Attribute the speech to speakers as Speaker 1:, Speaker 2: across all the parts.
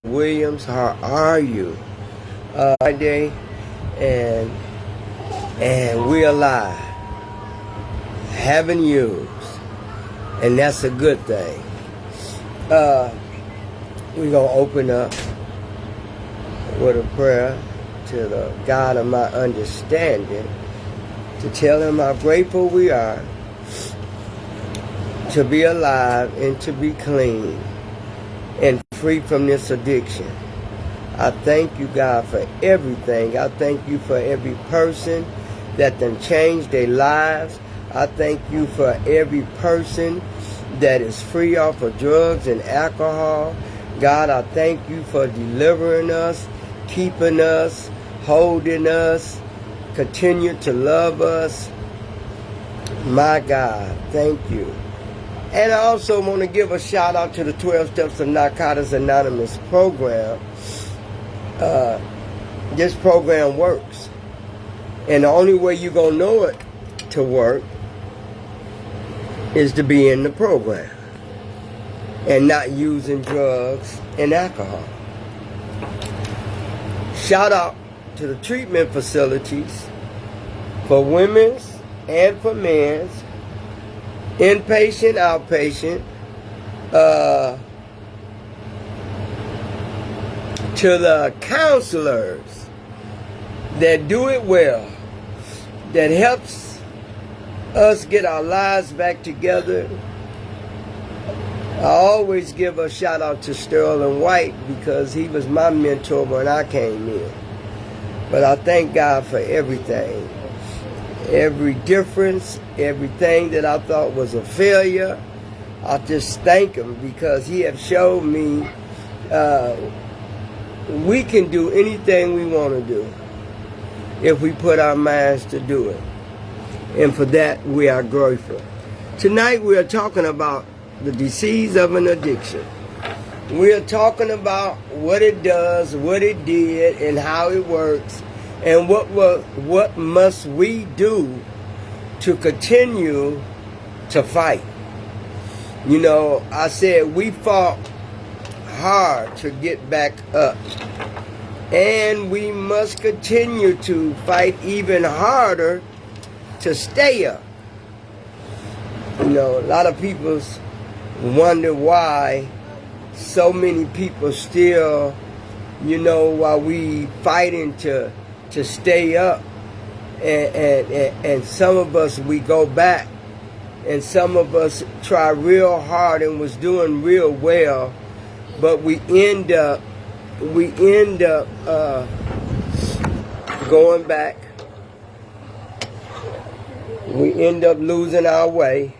Speaker 1: Williams, how are you? Friday, and we're alive, haven't used, and that's a good thing. We're gonna open up with a prayer to the God of my understanding, to tell him how grateful we are to be alive and to be clean and free from this addiction. I thank you, God, for everything. I thank you for every person that done changed their lives. I thank you for every person that is free off of drugs and alcohol. God, I thank you for delivering us, keeping us, holding us, continue to love us. My God, thank you. And I also want to give a shout out to the 12 Steps of Narcotics Anonymous program. This program works. And the only way you're going to know it to work is to be in the program and not using drugs and alcohol. Shout out to the treatment facilities for women's and for men's, inpatient, outpatient, to the counselors that do it well, that helps us get our lives back together. I always give a shout out to Sterling White because he was my mentor when I came in. But I thank God for everything. Every difference, everything that I thought was a failure, I just thank him because he have showed me we can do anything we want to do if we put our minds to do it. And for that, we are grateful. Tonight, we are talking about the disease of an addiction. We are talking about what it does, what it did, and how it works, and what must we do to continue to fight. You know, I said we fought hard to get back up, and we must continue to fight even harder to stay up. You know, a lot of people wonder why so many people still, you know, while we fighting to stay up, and some of us, we go back, and some of us try real hard and was doing real well, but we end up going back. We end up losing our way.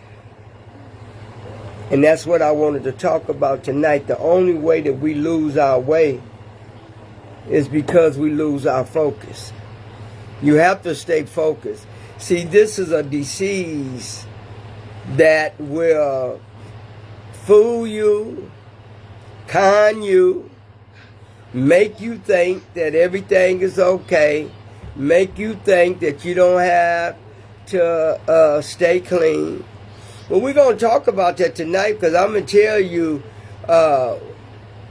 Speaker 1: And that's what I wanted to talk about tonight. The only way that we lose our way is because we lose our focus. You have to stay focused. See, this is a disease that will fool you, con you, make you think that everything is okay, make you think that you don't have to stay clean. Well, we're going to talk about that tonight because I'm going to tell you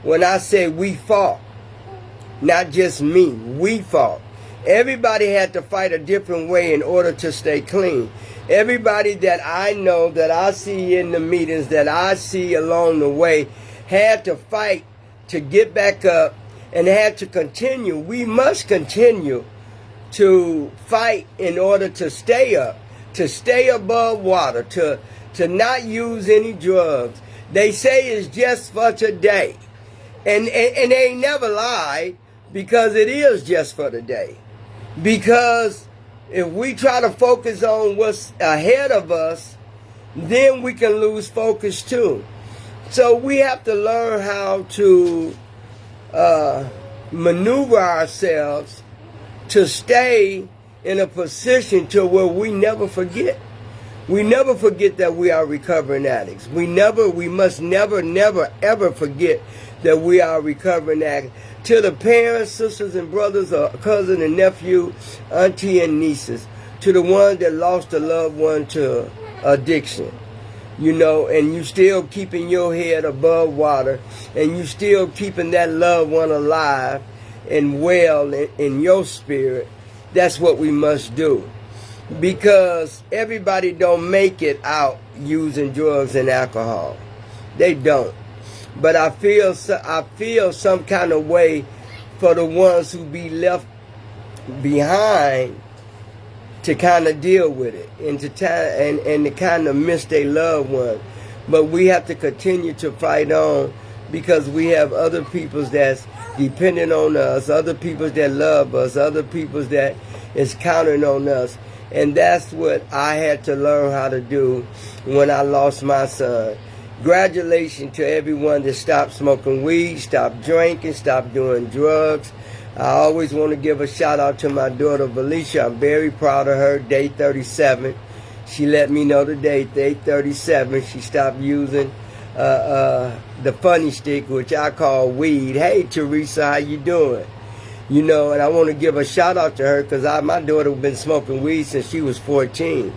Speaker 1: when I say we fought, not just me, we fought. Everybody had to fight a different way in order to stay clean. Everybody that I know, that I see in the meetings, that I see along the way, had to fight to get back up and had to continue. We must continue to fight in order to stay up, to stay above water, to not use any drugs. They say it's just for today. And they ain't never lied, because it is just for today. Because if we try to focus on what's ahead of us, then we can lose focus too. So we have to learn how to maneuver ourselves to stay in a position to where we never forget. We never forget that we are recovering addicts. We must never, ever forget that we are recovering addicts. To the parents, sisters and brothers, or cousin and nephew, auntie and nieces, to the ones that lost a loved one to addiction. you know, and you still keeping your head above water, and you still keeping that loved one alive and well in your spirit, that's what we must do. Because everybody don't make it out using drugs and alcohol. They don't. But I feel some kind of way for the ones who be left behind to kind of deal with it and to kind of miss their loved one. But we have to continue to fight on, because we have other peoples that's depending on us, other peoples that love us, other peoples that is counting on us. And that's what I had to learn how to do when I lost my son. Congratulations to everyone that stopped smoking weed, stopped drinking, stopped doing drugs. I always want to give a shout out to my daughter, Valicia. I'm very proud of her. Day 37. She let me know the date, day 37. She stopped using the funny stick, which I call weed. Hey, Teresa, how you doing? You know, and I want to give a shout out to her, because my daughter has been smoking weed since she was 14.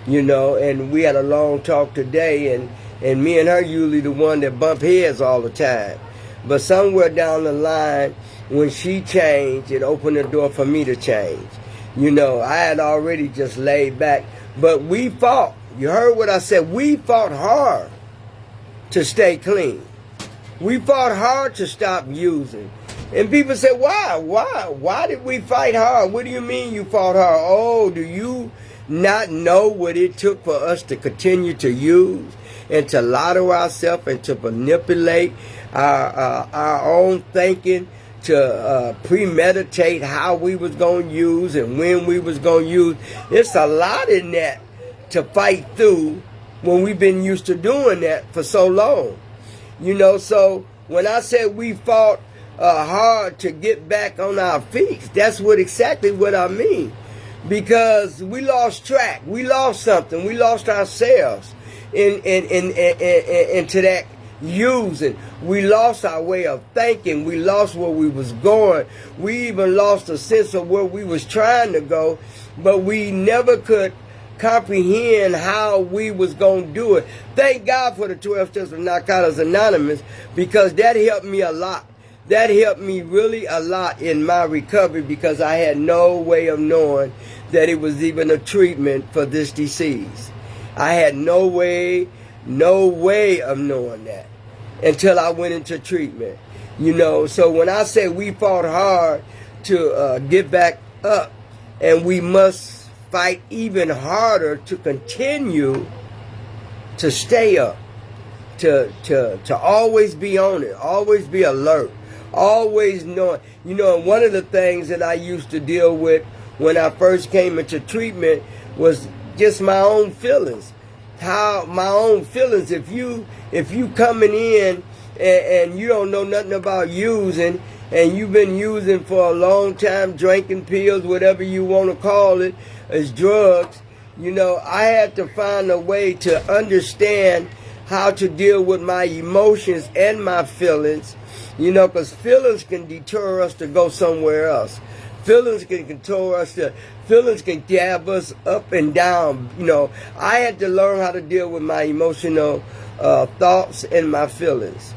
Speaker 1: You know, and we had a long talk today, and me and her usually the one that bump heads all the time. But somewhere down the line, when she changed, it opened the door for me to change. You know, I had already just laid back. But we fought. You heard what I said. We fought hard to stay clean. We fought hard to stop using. And people say, why? Why did we fight hard? What do you mean you fought hard? Oh, do you not know what it took for us to continue to use and to lie to ourselves and to manipulate our own thinking, to premeditate how we was going to use and when we was going to use? It's a lot in that to fight through when we've been used to doing that for so long. You know, so when I said we fought hard to get back on our feet, that's exactly what I mean. Because we lost track. We lost something. We lost ourselves into that using. We lost our way of thinking. We lost where we was going. We even lost a sense of where we was trying to go, but we never could comprehend how we was going to do it. Thank God for the 12 Steps of Narcotics Anonymous, because that helped me a lot. That helped me really a lot in my recovery, because I had no way of knowing that it was even a treatment for this disease. I had no way of knowing that until I went into treatment. You know, so when I say we fought hard to get back up, and we must fight even harder to continue to stay up, to always be on it, always be alert, always knowing. You know, one of the things that I used to deal with when I first came into treatment was just my own feelings. How my own feelings, if you coming in and you don't know nothing about using, and you've been using for a long time, drinking pills, whatever you want to call it, as drugs, you know, I had to find a way to understand how to deal with my emotions and my feelings, you know, because feelings can deter us to go somewhere else. Feelings can control us. Feelings can gab us up and down. You know, I had to learn how to deal with my emotional thoughts and my feelings.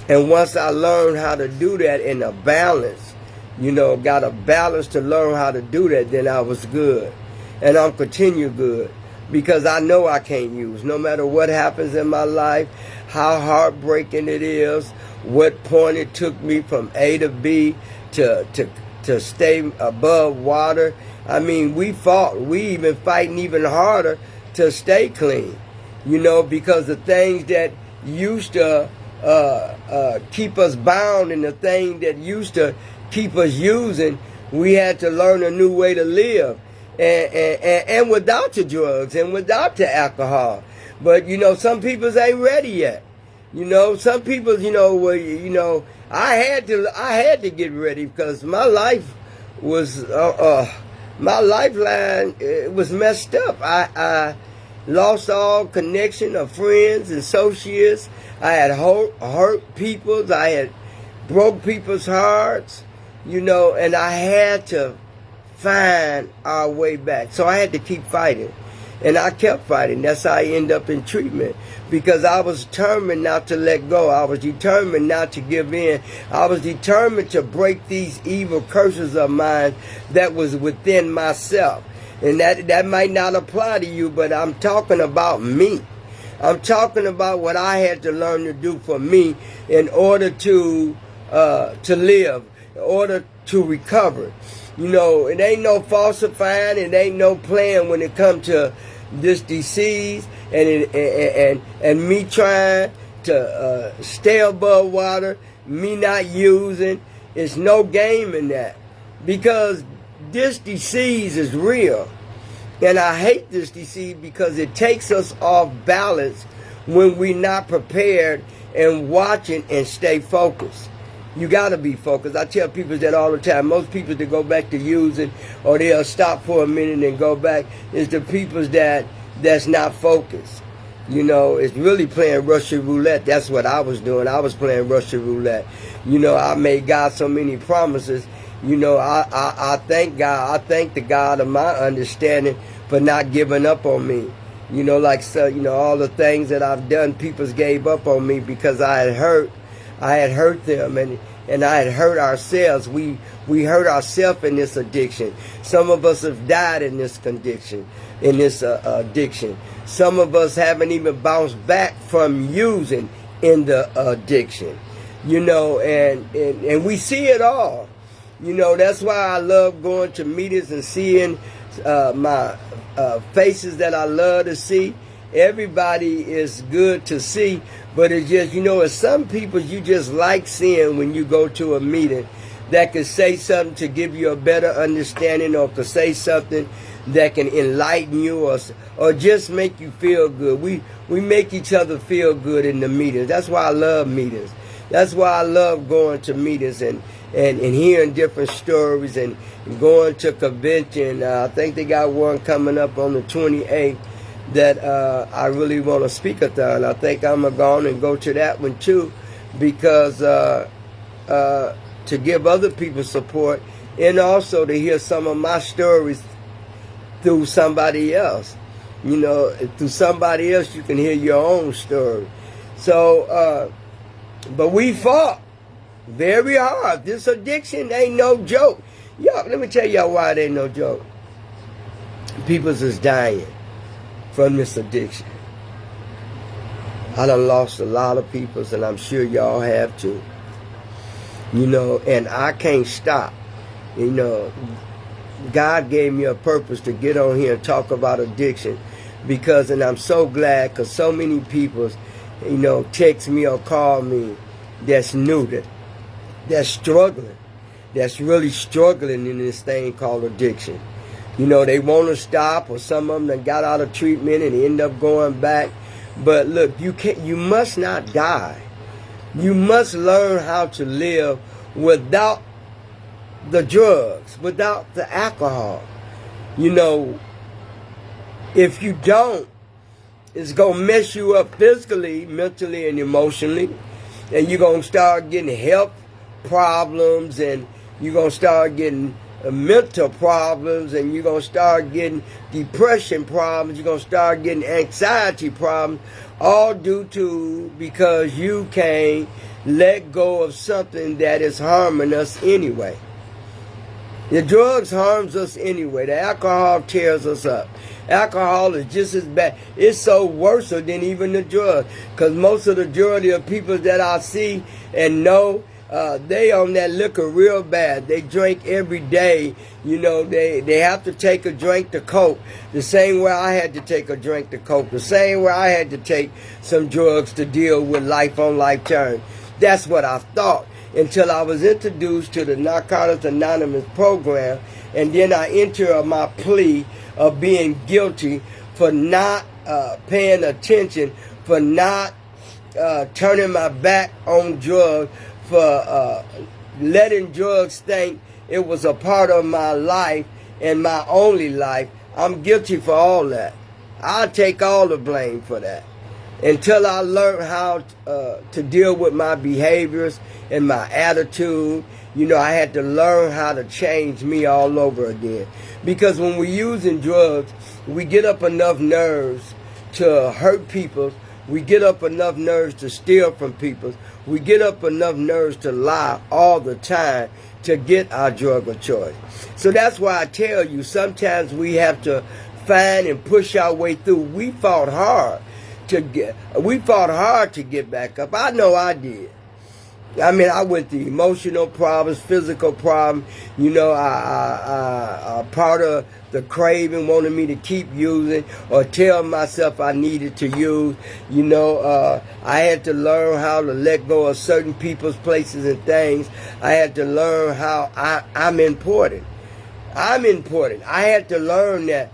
Speaker 1: And once I learned how to do that in a balance, you know, got a balance to learn how to do that, then I was good. And I'm continue good, because I know I can't use. No matter what happens in my life, how heartbreaking it is, what point it took me from A to B to stay above water. I mean, we fought. We even fighting even harder to stay clean, you know, because the things that used to keep us bound and the thing that used to keep us using, we had to learn a new way to live, and without the drugs and without the alcohol. But, you know, some people ain't ready yet. You know, some people, you know, I had to get ready, because my life was, my lifeline, it was messed up. I lost all connection of friends and associates. I had hurt people. I had broke people's hearts, you know, and I had to find our way back. So I had to keep fighting. And I kept fighting. That's how I ended up in treatment. Because I was determined not to let go. I was determined not to give in. I was determined to break these evil curses of mine that was within myself. And that might not apply to you, but I'm talking about me. I'm talking about what I had to learn to do for me in order to live, in order to recover. You know, it ain't no falsifying, it ain't no playing when it comes to this disease and me trying to stay above water, me not using. It's no game in that, because this disease is real. And I hate this disease because it takes us off balance when we're not prepared and watching and stay focused. You got to be focused. I tell people that all the time. Most people that go back to using, or they'll stop for a minute and go back, is the people that's not focused. You know, it's really playing Russian roulette. That's what I was doing. I was playing Russian roulette. You know, I made God so many promises. You know, I thank God. I thank the God of my understanding for not giving up on me. You know, like, so, you know, all the things that I've done, people gave up on me because I had hurt them, and I had hurt ourselves. We hurt ourselves in this addiction. Some of us have died in this addiction. Some of us haven't even bounced back from using in the addiction. You know, and we see it all. You know, that's why I love going to meetings and seeing my faces that I love to see. Everybody is good to see, but it's just, you know, it's some people you just like seeing when you go to a meeting that could say something to give you a better understanding, or could say something that can enlighten you, or just make you feel good. We make each other feel good in the meetings. That's why I love meetings. That's why I love going to meetings and hearing different stories and going to convention. I think they got one coming up on the 28th that I really want to speak at there. And I think I'm going to go on and go to that one too, because to give other people support, and also to hear some of my stories through somebody else. You know, through somebody else you can hear your own story. So, but we fought very hard. This addiction ain't no joke. Y'all, let me tell y'all why it ain't no joke. People is dying from this addiction. I done lost a lot of people, and I'm sure y'all have too. You know, and I can't stop. You know, God gave me a purpose to get on here and talk about addiction, because, and I'm so glad, because so many people, you know, text me or call me that's new, that's struggling, that's really struggling in this thing called addiction. You know, they want to stop, or some of them that got out of treatment and end up going back. But look, you must not die. You must learn how to live without the drugs, without the alcohol. You know, if you don't, it's going to mess you up physically, mentally, and emotionally. And you're going to start getting health problems, and you're going to start getting mental problems, and you're going to start getting depression problems. You're going to start getting anxiety problems, all due to because you can't let go of something that is harming us anyway. The drugs harms us anyway. The alcohol tears us up. Alcohol is just as bad. It's so worse than even the drugs, because most of the majority of people that I see and know, they on that liquor real bad. They drink every day. You know, they have to take a drink to cope. The same way I had to take a drink to cope. The same way I had to take some drugs to deal with life on life terms. That's what I thought, until I was introduced to the Narcotics Anonymous program, and then I entered my plea of being guilty for not paying attention, for not turning my back on drugs, for letting drugs think it was a part of my life and my only life. I'm guilty for all that. I'll take all the blame for that. until I learned how to deal with my behaviors and my attitude. You know, I had to learn how to change me all over again. Because when we're using drugs, we get up enough nerves to hurt people. We get up enough nerves to steal from people. We get up enough nerves to lie all the time to get our drug of choice. So that's why I tell you, sometimes we have to find and push our way through. We fought hard to get back up. I know I did. I mean, I went through emotional problems, physical problems. You know, I part of the craving wanted me to keep using or tell myself I needed to use. You know, I had to learn how to let go of certain people's places and things. I had to learn how I'm important. I'm important. I had to learn that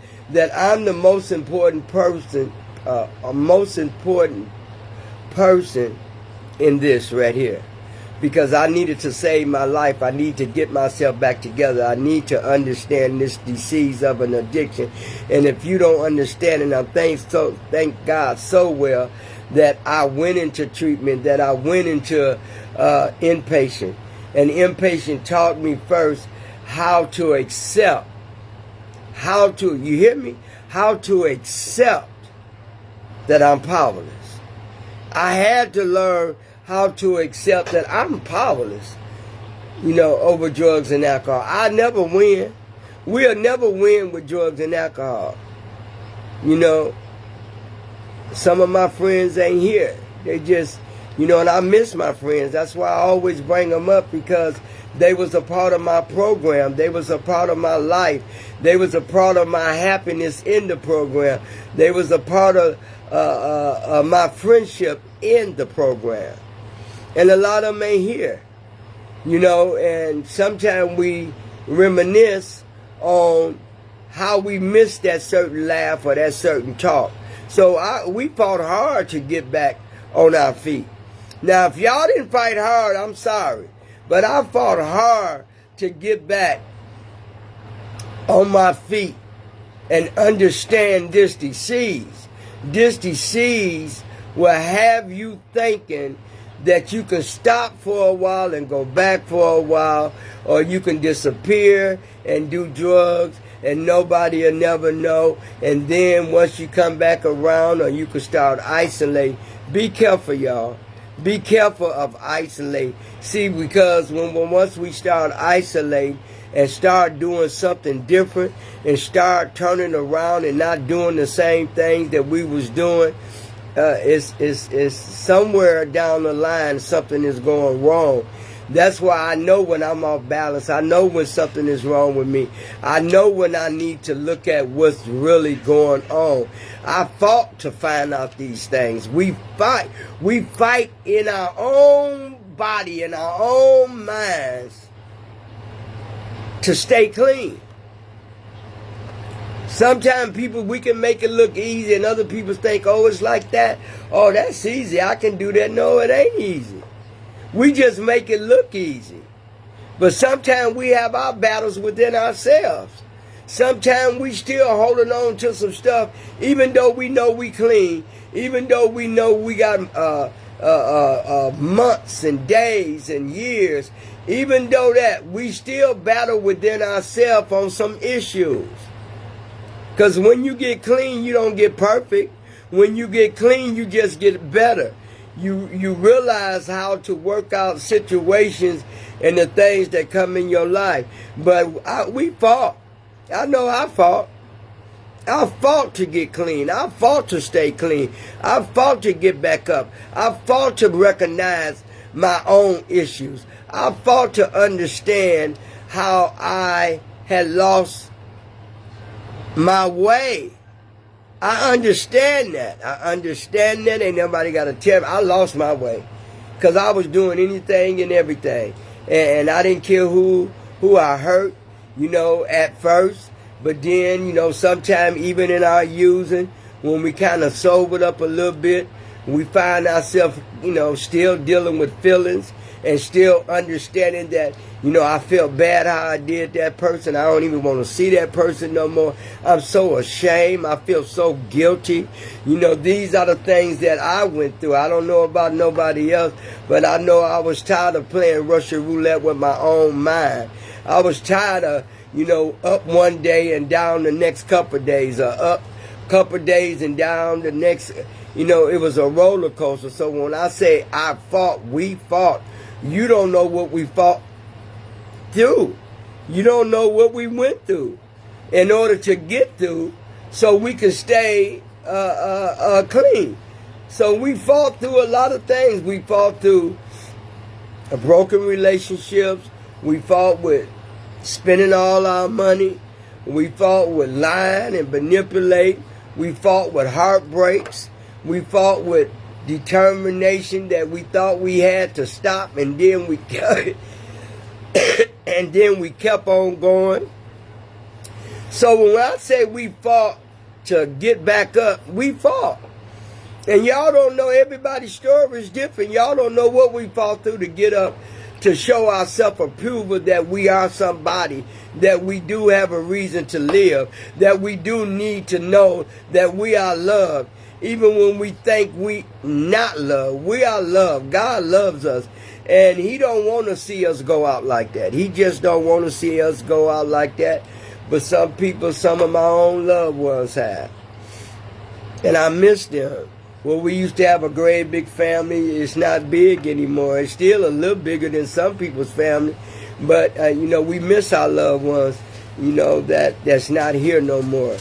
Speaker 1: I'm the most important person in this right here. Because I needed to save my life. I need to get myself back together. I need to understand this disease of an addiction. And if you don't understand it, I thank God so well that I went into treatment, that I went into inpatient. And inpatient taught me first how to accept. You hear me? How to accept that I'm powerless. I had to learn how to accept that I'm powerless, you know, over drugs and alcohol. I never win. We'll never win with drugs and alcohol. You know, some of my friends ain't here. They just, you know, and I miss my friends. That's why I always bring them up, because they was a part of my program. They was a part of my life. They was a part of my happiness in the program. They was a part of my friendship in the program. And a lot of them ain't here, you know, and sometimes we reminisce on how we missed that certain laugh or that certain talk. So we fought hard to get back on our feet. Now, if y'all didn't fight hard, I'm sorry. But I fought hard to get back on my feet and understand this disease. This disease will have you thinking that you can stop for a while and go back for a while, or you can disappear and do drugs and nobody will never know, and then once you come back around, or you can start isolating. Be careful, y'all. Be careful of isolating. See, because once we start isolating and start doing something different and start turning around and not doing the same things that we was doing, it's somewhere down the line something is going wrong. That's why I know when I'm off balance. I know when something is wrong with me. I know when I need to look at what's really going on. I fought to find out these things. We fight in our own body, in our own minds, to stay clean. Sometimes we can make it look easy, and other people think, oh, it's like that. Oh, that's easy. I can do that. No, it ain't easy. We just make it look easy. But sometimes we have our battles within ourselves. Sometimes we still holding on to some stuff, even though we know we clean, even though we know we got months and days and years, even though that, we still battle within ourselves on some issues. Because when you get clean, you don't get perfect. When you get clean, you just get better. You realize how to work out situations and the things that come in your life. But we fought. I know I fought. I fought to get clean. I fought to stay clean. I fought to get back up. I fought to recognize my own issues. I fought to understand how I had lost my way. I understand that. Ain't nobody got to tell me. I lost my way because I was doing anything and everything. And I didn't care who I hurt, you know, at first. But then, you know, sometime even in our using, when we kind of sobered up a little bit, we find ourselves, you know, still dealing with feelings and still understanding that, I felt bad how I did that person. I don't even want to see that person no more. I'm so ashamed. I feel so guilty. These are the things that I went through. I don't know about nobody else, but I know I was tired of playing Russian roulette with my own mind. I was tired of, up one day and down the next couple of days, or up a couple of days and down the next. It was a roller coaster. So when I say I fought, we fought, you don't know what we fought through. You don't know what we went through in order to get through so we could stay clean. So we fought through a lot of things. We fought through broken relationships. We fought with spending all our money. We fought with lying and manipulating. We fought with heartbreaks. We fought with determination that we thought we had to stop, and then we and then we kept on going. So when I say we fought to get back up, we fought. And y'all don't know, everybody's story is different. Y'all don't know what we fought through to get up, to show our self-approval that we are somebody, that we do have a reason to live, that we do need to know that we are loved. Even when we think we not loved, we are loved. God loves us. And he don't want to see us go out like that. He just don't want to see us go out like that. But some people, some of my own loved ones have. And I miss them. Well, we used to have a great big family. It's not big anymore. It's still a little bigger than some people's family. But, we miss our loved ones, that's not here no more.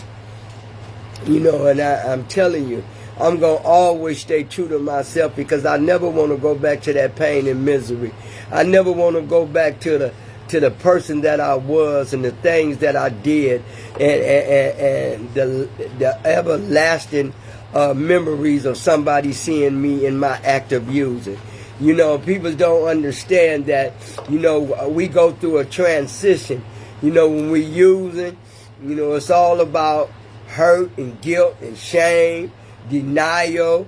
Speaker 1: And I'm telling you, I'm going to always stay true to myself, because I never want to go back to that pain and misery. I never want to go back to the person that I was and the things that I did, and the everlasting memories of somebody seeing me in my act of using. People don't understand that, we go through a transition. When we using, it's all about hurt and guilt and shame, denial,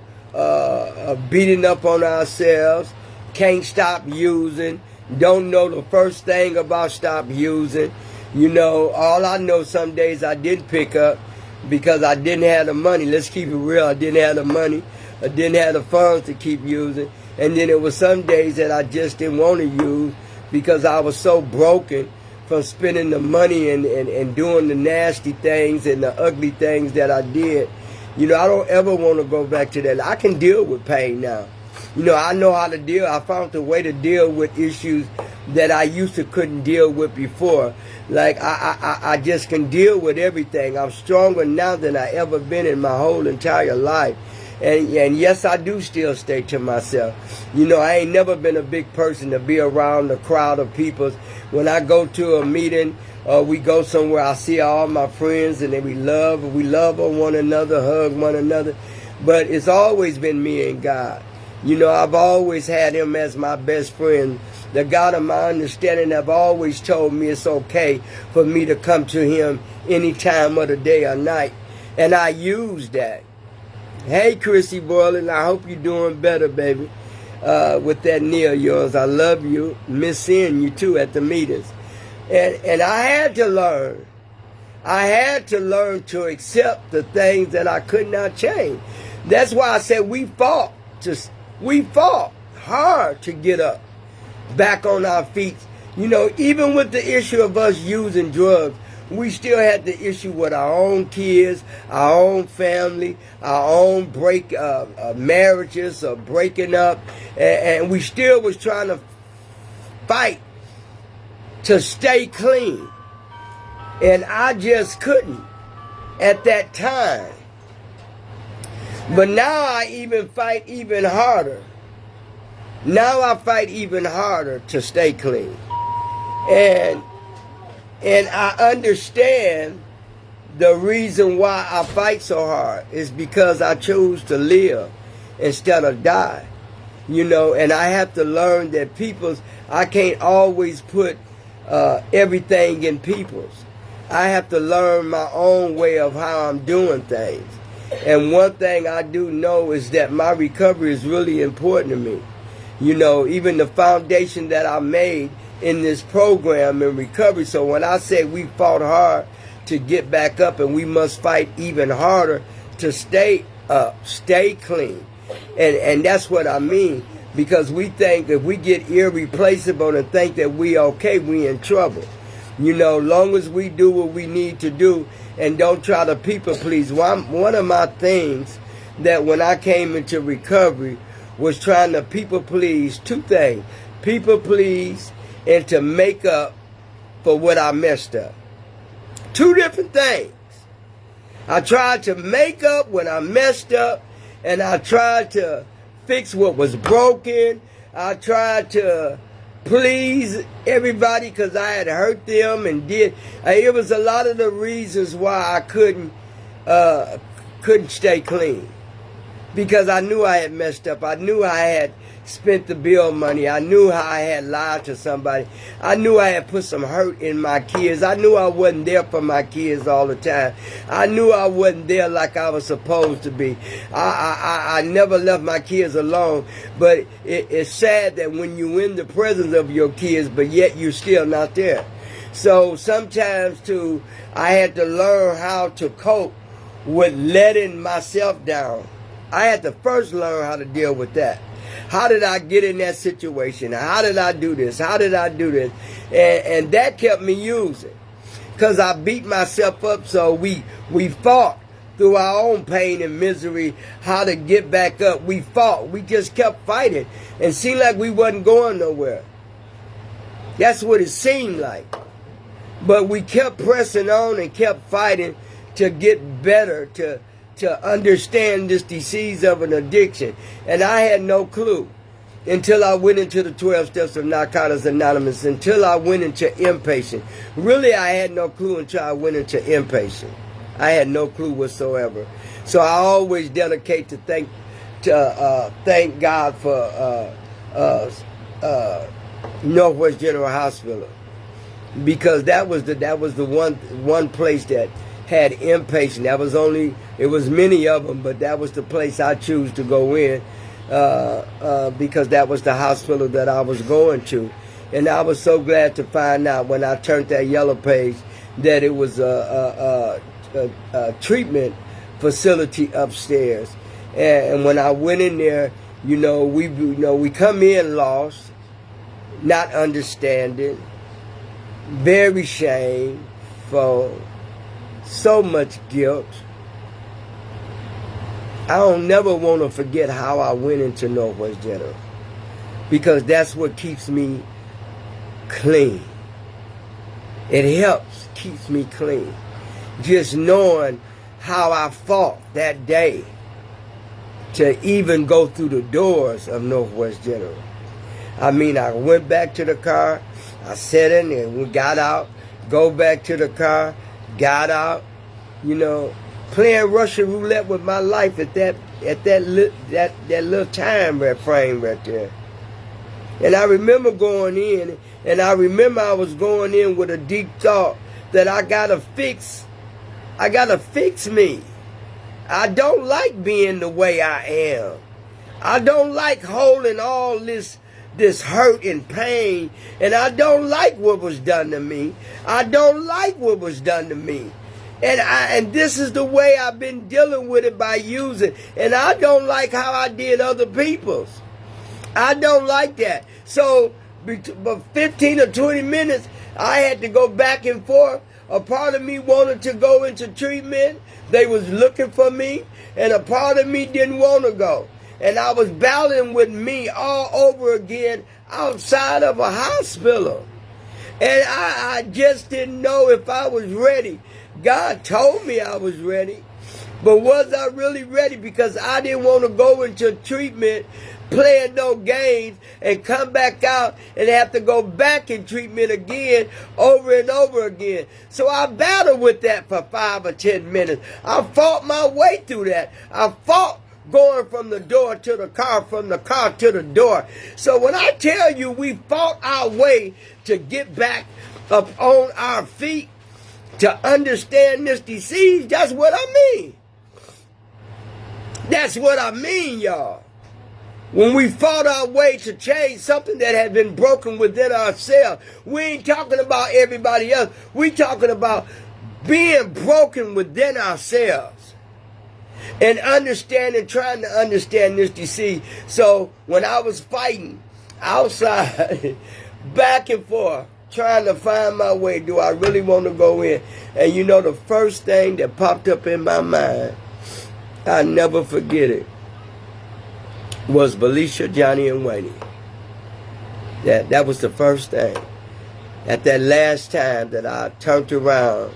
Speaker 1: beating up on ourselves, can't stop using, don't know the first thing about stop using. All I know, some days I didn't pick up because I didn't have the money. Let's keep it real. I didn't have the money. I didn't have the funds to keep using. And then it was some days that I just didn't want to use because I was so broken from spending the money and doing the nasty things and the ugly things that I did. I don't ever want to go back to that. I can deal with pain now. I know how to deal. I found a way to deal with issues that I used to couldn't deal with before. Like I just can deal with everything. I'm stronger now than I ever been in my whole entire life. And yes, I do still stay to myself. I ain't never been a big person to be around a crowd of people. When I go to a meeting or we go somewhere, I see all my friends and then we love on one another, hug one another. But it's always been me and God. I've always had him as my best friend. The God of my understanding have always told me it's okay for me to come to him any time of the day or night. And I use that. Hey, Chrissy Boylan, I hope you're doing better, baby, with that knee of yours. I love you. Miss seeing you, too, at the meetings. And I had to learn. I had to learn to accept the things that I could not change. That's why I said we fought hard to get up, back on our feet. Even with the issue of us using drugs, we still had the issue with our own kids, our own family, our own marriages or breaking up. And we still was trying to fight to stay clean. And I just couldn't at that time. But now I even fight even harder. Now I fight even harder to stay clean. And I understand the reason why I fight so hard is because I choose to live instead of die. And I have to learn that I can't always put everything in people's. I have to learn my own way of how I'm doing things. And one thing I do know is that my recovery is really important to me. You know, even the foundation that I made in this program in recovery. So when I say we fought hard to get back up, and we must fight even harder to stay up, stay clean. And that's what I mean. Because we think if we get irreplaceable and think that we okay, we in trouble. You know, long as we do what we need to do and don't try to people please. One of my things that when I came into recovery was trying to people please. Two things. People please and to make up for what I messed up. Two different things. I tried to make up when I messed up, and I tried to fix what was broken. I tried to please everybody because I had hurt them and did. It was a lot of the reasons why I couldn't stay clean, because I knew I had messed up. I knew I had spent the bill money. I knew how I had lied to somebody. I knew I had put some hurt in my kids. I knew I wasn't there for my kids all the time. I knew I wasn't there like I was supposed to be. I never left my kids alone. But it's sad that when you're in the presence of your kids, but yet you're still not there. So sometimes too, I had to learn how to cope with letting myself down. I had to first learn how to deal with that. How did I get in that situation? How did I do this? How did I do this? And that kept me using. Because I beat myself up, so we fought through our own pain and misery how to get back up. We fought. We just kept fighting. And seemed like we wasn't going nowhere. That's what it seemed like. But we kept pressing on and kept fighting to get better, to understand this disease of an addiction. And I had no clue until I went into the 12 steps of Narcotics Anonymous, until I went into inpatient. Really, I had no clue until I went into inpatient. I had no clue whatsoever. So I always dedicate to thank God for Northwest General Hospital, because that was the one place that had inpatient. It was many of them, but that was the place I chose to go in because that was the hospital that I was going to. And I was so glad to find out when I turned that yellow page that it was a treatment facility upstairs. And when I went in there, we come in lost, not understanding, very shameful, so much guilt. I don't never want to forget how I went into Northwest General, because that's what keeps me clean. It helps, keeps me clean. Just knowing how I fought that day to even go through the doors of Northwest General. I mean, I went back to the car, I sat in there, we got out, go back to the car, got out, playing Russian roulette with my life at that little time frame right there. And I remember going in, and I remember I was going in with a deep thought that I gotta fix me. I don't like being the way I am. I don't like holding all this hurt and pain, and I don't like what was done to me. I don't like what was done to me. And this is the way I've been dealing with it, by using. And I don't like how I did other people's. I don't like that. So, but 15 or 20 minutes, I had to go back and forth. A part of me wanted to go into treatment. They was looking for me. And a part of me didn't want to go. And I was battling with me all over again outside of a hospital. And I just didn't know if I was ready. God told me I was ready. But was I really ready? Because I didn't want to go into treatment playing no games and come back out and have to go back in treatment again over and over again. So I battled with that for 5 or 10 minutes. I fought my way through that. I fought going from the door to the car, from the car to the door. So when I tell you we fought our way to get back up on our feet, to understand this disease, that's what I mean. That's what I mean, y'all. When we fought our way to change something that had been broken within ourselves, we ain't talking about everybody else. We talking about being broken within ourselves. And understanding, trying to understand this disease. So when I was fighting outside, back and forth, trying to find my way, do I really want to go in? And you know, the first thing that popped up in my mind, I never forget it, was Felicia, Johnny, and Wayne. That was the first thing. At that last time that I turned around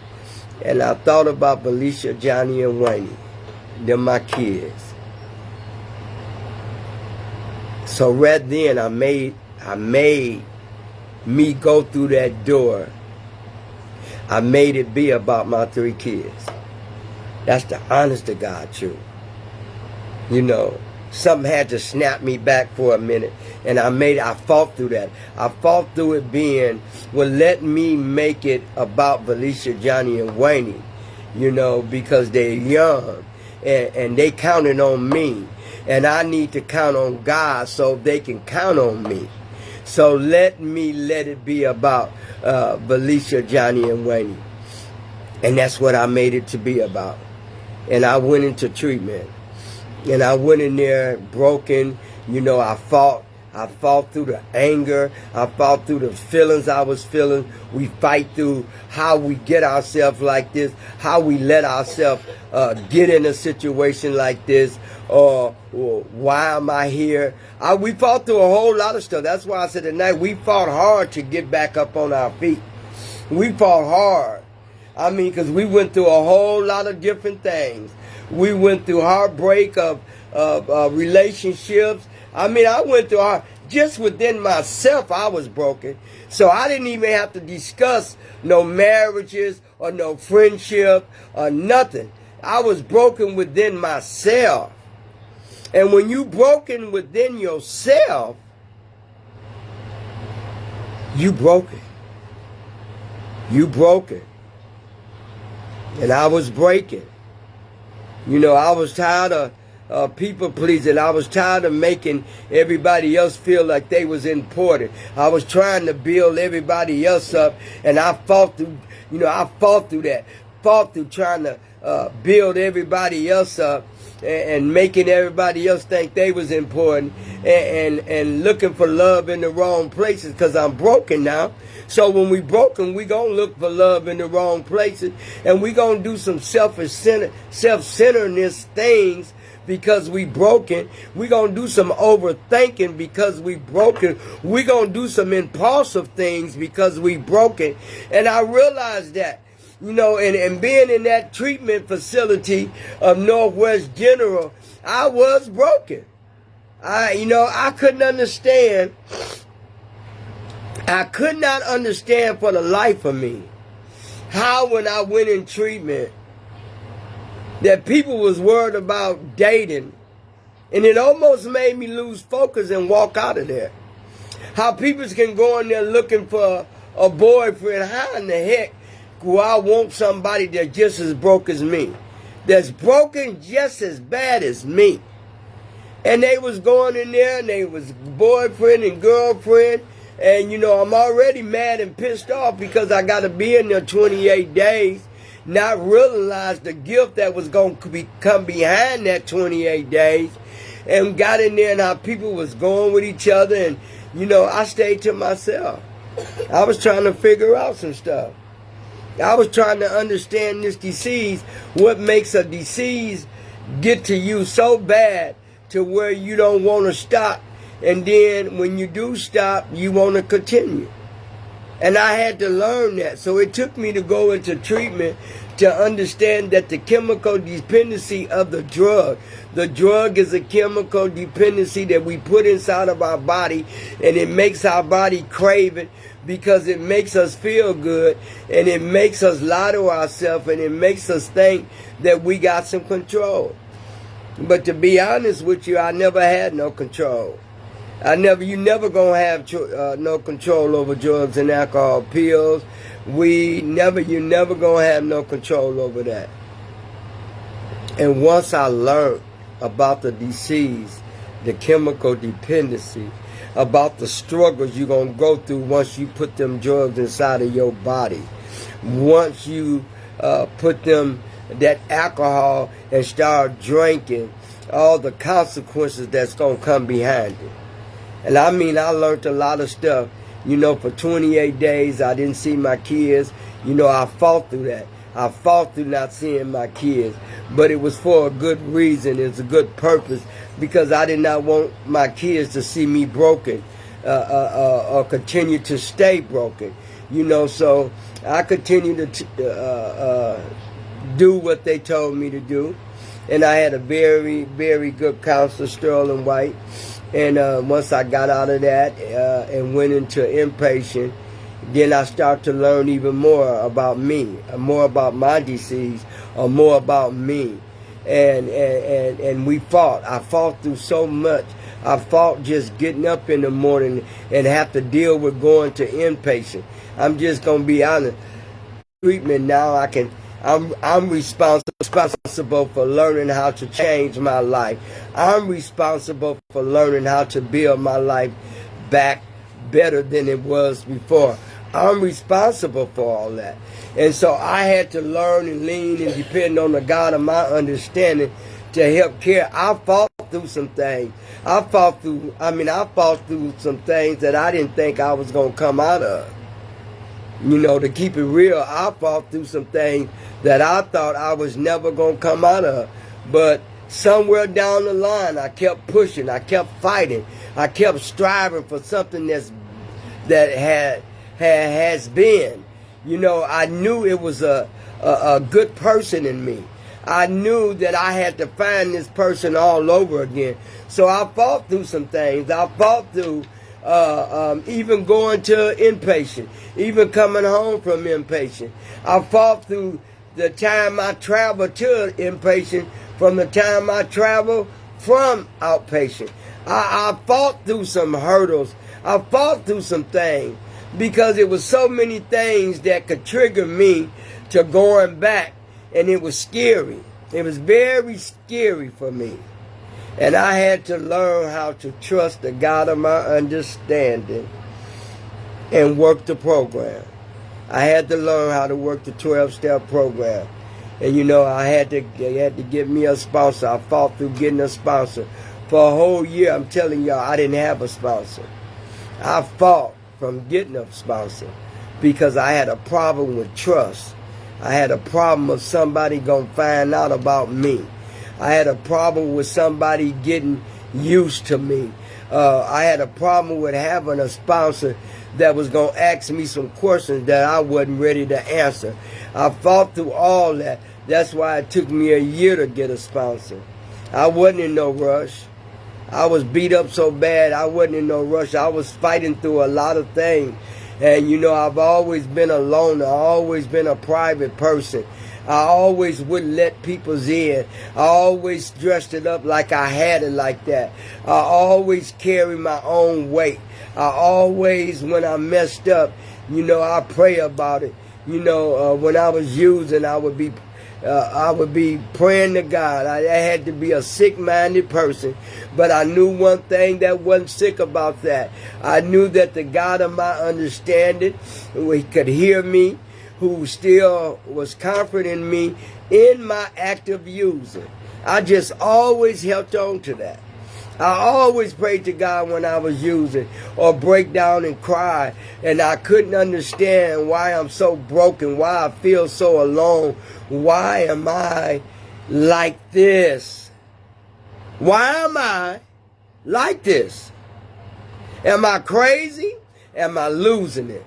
Speaker 1: and I thought about Felicia, Johnny, and Wayne. They're my kids. So right then I made me go through that door. I made it be about my 3 kids. That's the honest to God truth. You know, something had to snap me back for a minute. And I fought through that. I fought through it being, well, let me make it about Felicia, Johnny, and Wayne. You know, because they're young. And they counted on me. And I need to count on God so they can count on me. So let it be about Felicia, Johnny, and Wayne. And that's what I made it to be about. And I went into treatment. And I went in there broken. You know, I fought through the anger. I fought through the feelings I was feeling. We fight through how we get ourselves like this, how we let ourselves get in a situation like this, or why am I here? We fought through a whole lot of stuff. That's why I said tonight we fought hard to get back up on our feet. We fought hard. I mean, because we went through a whole lot of different things. We went through heartbreak of relationships. I mean, I went through just within myself, I was broken. So I didn't even have to discuss no marriages or no friendship or nothing. I was broken within myself. And when you broken within yourself, you broken. You broken. And I was breaking. You know, I was tired of people pleasing. I was tired of making everybody else feel like they was important. I was trying to build everybody else up, and I fought through, you know, I fought through that. Fought through trying to build everybody else up and making everybody else think they was important and looking for love in the wrong places because I'm broken now. So when we broken, we gonna look for love in the wrong places, and we gonna do some self-centeredness things because we broken. We gonna do some overthinking because we broken. We gonna do some impulsive things because we broken. And I realized that, you know, and being in that treatment facility of Northwest General, I was broken. I couldn't understand. I could not understand for the life of me how when I went in treatment that people was worried about dating, and it almost made me lose focus and walk out of there. How people can go in there looking for a boyfriend. How in the heck do I want somebody that's just as broke as me? That's broken just as bad as me. And they was going in there and they was boyfriend and girlfriend. And, you know, I'm already mad and pissed off because I got to be in there 28 days, not realize the gift that was going to come behind that 28 days, and got in there and how people was going with each other. And, you know, I stayed to myself. I was trying to figure out some stuff. I was trying to understand this disease, what makes a disease get to you so bad to where you don't want to stop. And then when you do stop, you want to continue. And I had to learn that. So it took me to go into treatment to understand that the chemical dependency of the drug is a chemical dependency that we put inside of our body, and it makes our body crave it because it makes us feel good, and it makes us lie to ourselves, and it makes us think that we got some control. But to be honest with you, I never had no control. You never gonna have no control over drugs and alcohol, pills. You never gonna have no control over that. And once I learned about the disease, the chemical dependency, about the struggles you're going to go through once you put them drugs inside of your body. Once you put them, that alcohol, and start drinking, all the consequences that's going to come behind it. And I mean, I learned a lot of stuff. You know, for 28 days, I didn't see my kids. You know, I fought through that. I fought through not seeing my kids. But it was for a good reason. It's a good purpose, because I did not want my kids to see me broken or continue to stay broken. You know, so I continued to do what they told me to do. And I had a very, very good counselor, Sterling White. And once I got out of that and went into inpatient, then I started to learn even more about me, more about my disease, or more about me. And we fought. I fought through so much. I fought just getting up in the morning and have to deal with going to inpatient. I'm just gonna be honest. Treatment now, I'm responsible for learning how to change my life. I'm responsible for learning how to build my life back better than it was before. I'm responsible for all that. And so I had to learn and lean and depend on the God of my understanding to help care. I fought through some things. I fought through some things that I didn't think I was going to come out of. You know, to keep it real, I fought through some things that I thought I was never going to come out of. But somewhere down the line, I kept pushing. I kept fighting. I kept striving for something that has been. You know, I knew it was a good person in me. I knew that I had to find this person all over again. So I fought through some things. I fought through even going to inpatient, even coming home from inpatient. I fought through the time I traveled to inpatient from the time I traveled from outpatient. I fought through some hurdles. I fought through some things because it was so many things that could trigger me to going back, and it was scary. It was very scary for me. And I had to learn how to trust the God of my understanding and work the program. I had to learn how to work the 12-step program. And you know, they had to get me a sponsor. I fought through getting a sponsor. For a whole year, I'm telling y'all, I didn't have a sponsor. I fought from getting a sponsor because I had a problem with trust. I had a problem of somebody gonna find out about me. I had a problem with somebody getting used to me. I had a problem with having a sponsor that was going to ask me some questions that I wasn't ready to answer. I fought through all that. That's why it took me a year to get a sponsor. I wasn't in no rush. I was beat up so bad, I wasn't in no rush. I was fighting through a lot of things. And you know, I've always been a loner. I've always been a private person. I always wouldn't let people's in. I always dressed it up like I had it like that. I always carry my own weight. I always, when I messed up, you know, I pray about it. You know, when I was using, I would be praying to God. I had to be a sick-minded person. But I knew one thing that wasn't sick about that. I knew that the God of my understanding, He could hear me, who still was comforting me in my act of using. I just always held on to that. I always prayed to God when I was using, or break down and cry, and I couldn't understand why I'm so broken, why I feel so alone, why am I like this? Why am I like this? Am I crazy? Am I losing it?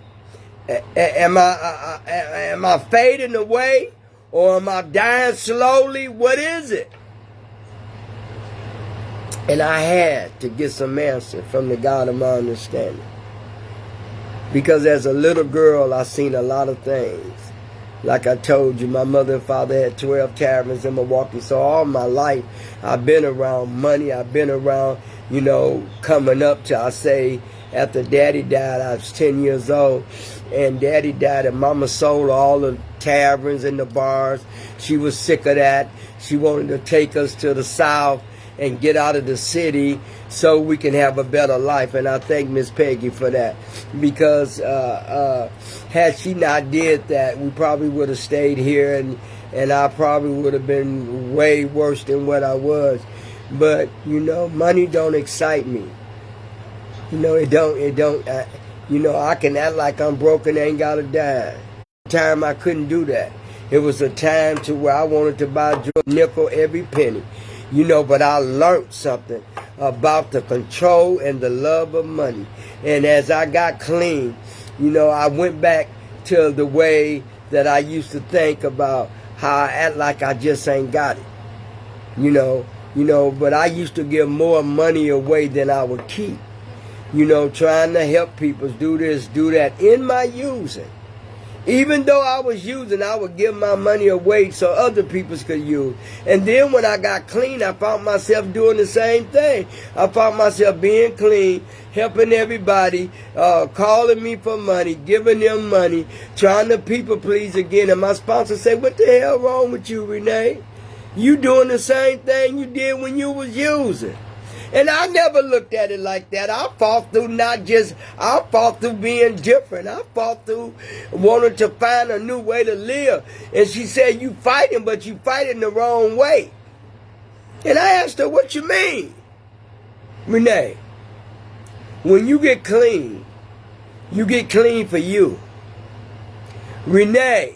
Speaker 1: Am I fading away, or am I dying slowly? What is it? And I had to get some answer from the God of my understanding. Because as a little girl, I seen a lot of things. Like I told you, my mother and father had 12 taverns in Milwaukee. So all my life, I've been around money. I've been around, you know, coming up to, I say, after Daddy died, I was 10 years old. And Daddy died, and Mama sold all the taverns and the bars. She was sick of that. She wanted to take us to the South and get out of the city so we can have a better life. And I thank Miss Peggy for that, because had she not did that, we probably would have stayed here, and I probably would have been way worse than what I was. But money don't excite me. It don't. I can act like I'm broken, ain't got a dime. Time I couldn't do that. It was a time to where I wanted to buy a nickel every penny. But I learned something about the control and the love of money. And as I got clean, I went back to the way that I used to think about how I act like I just ain't got it. But I used to give more money away than I would keep. Trying to help people do this, do that in my using. Even though I was using, I would give my money away so other people could use. And then when I got clean, I found myself doing the same thing. I found myself being clean, helping everybody, calling me for money, giving them money, trying to people please again. And my sponsor said, "What the hell wrong with you, Renee? You doing the same thing you did when you was using." And I never looked at it like that. I fought through I fought through being different. I fought through wanting to find a new way to live. And she said, "You fighting, but you fighting the wrong way." And I asked her, "What you mean?" "Renee, when you get clean for you. Renee,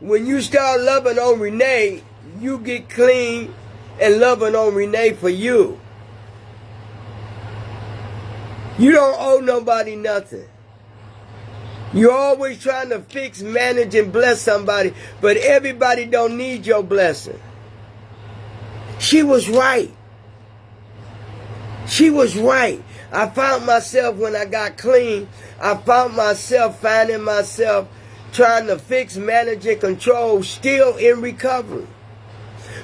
Speaker 1: when you start loving on Renee, you get clean and loving on Renee for you. You don't owe nobody nothing. You're always trying to fix, manage, and bless somebody, but everybody don't need your blessing." She was right. She was right. I found myself, when I got clean, I found myself finding myself trying to fix, manage, and control, still in recovery.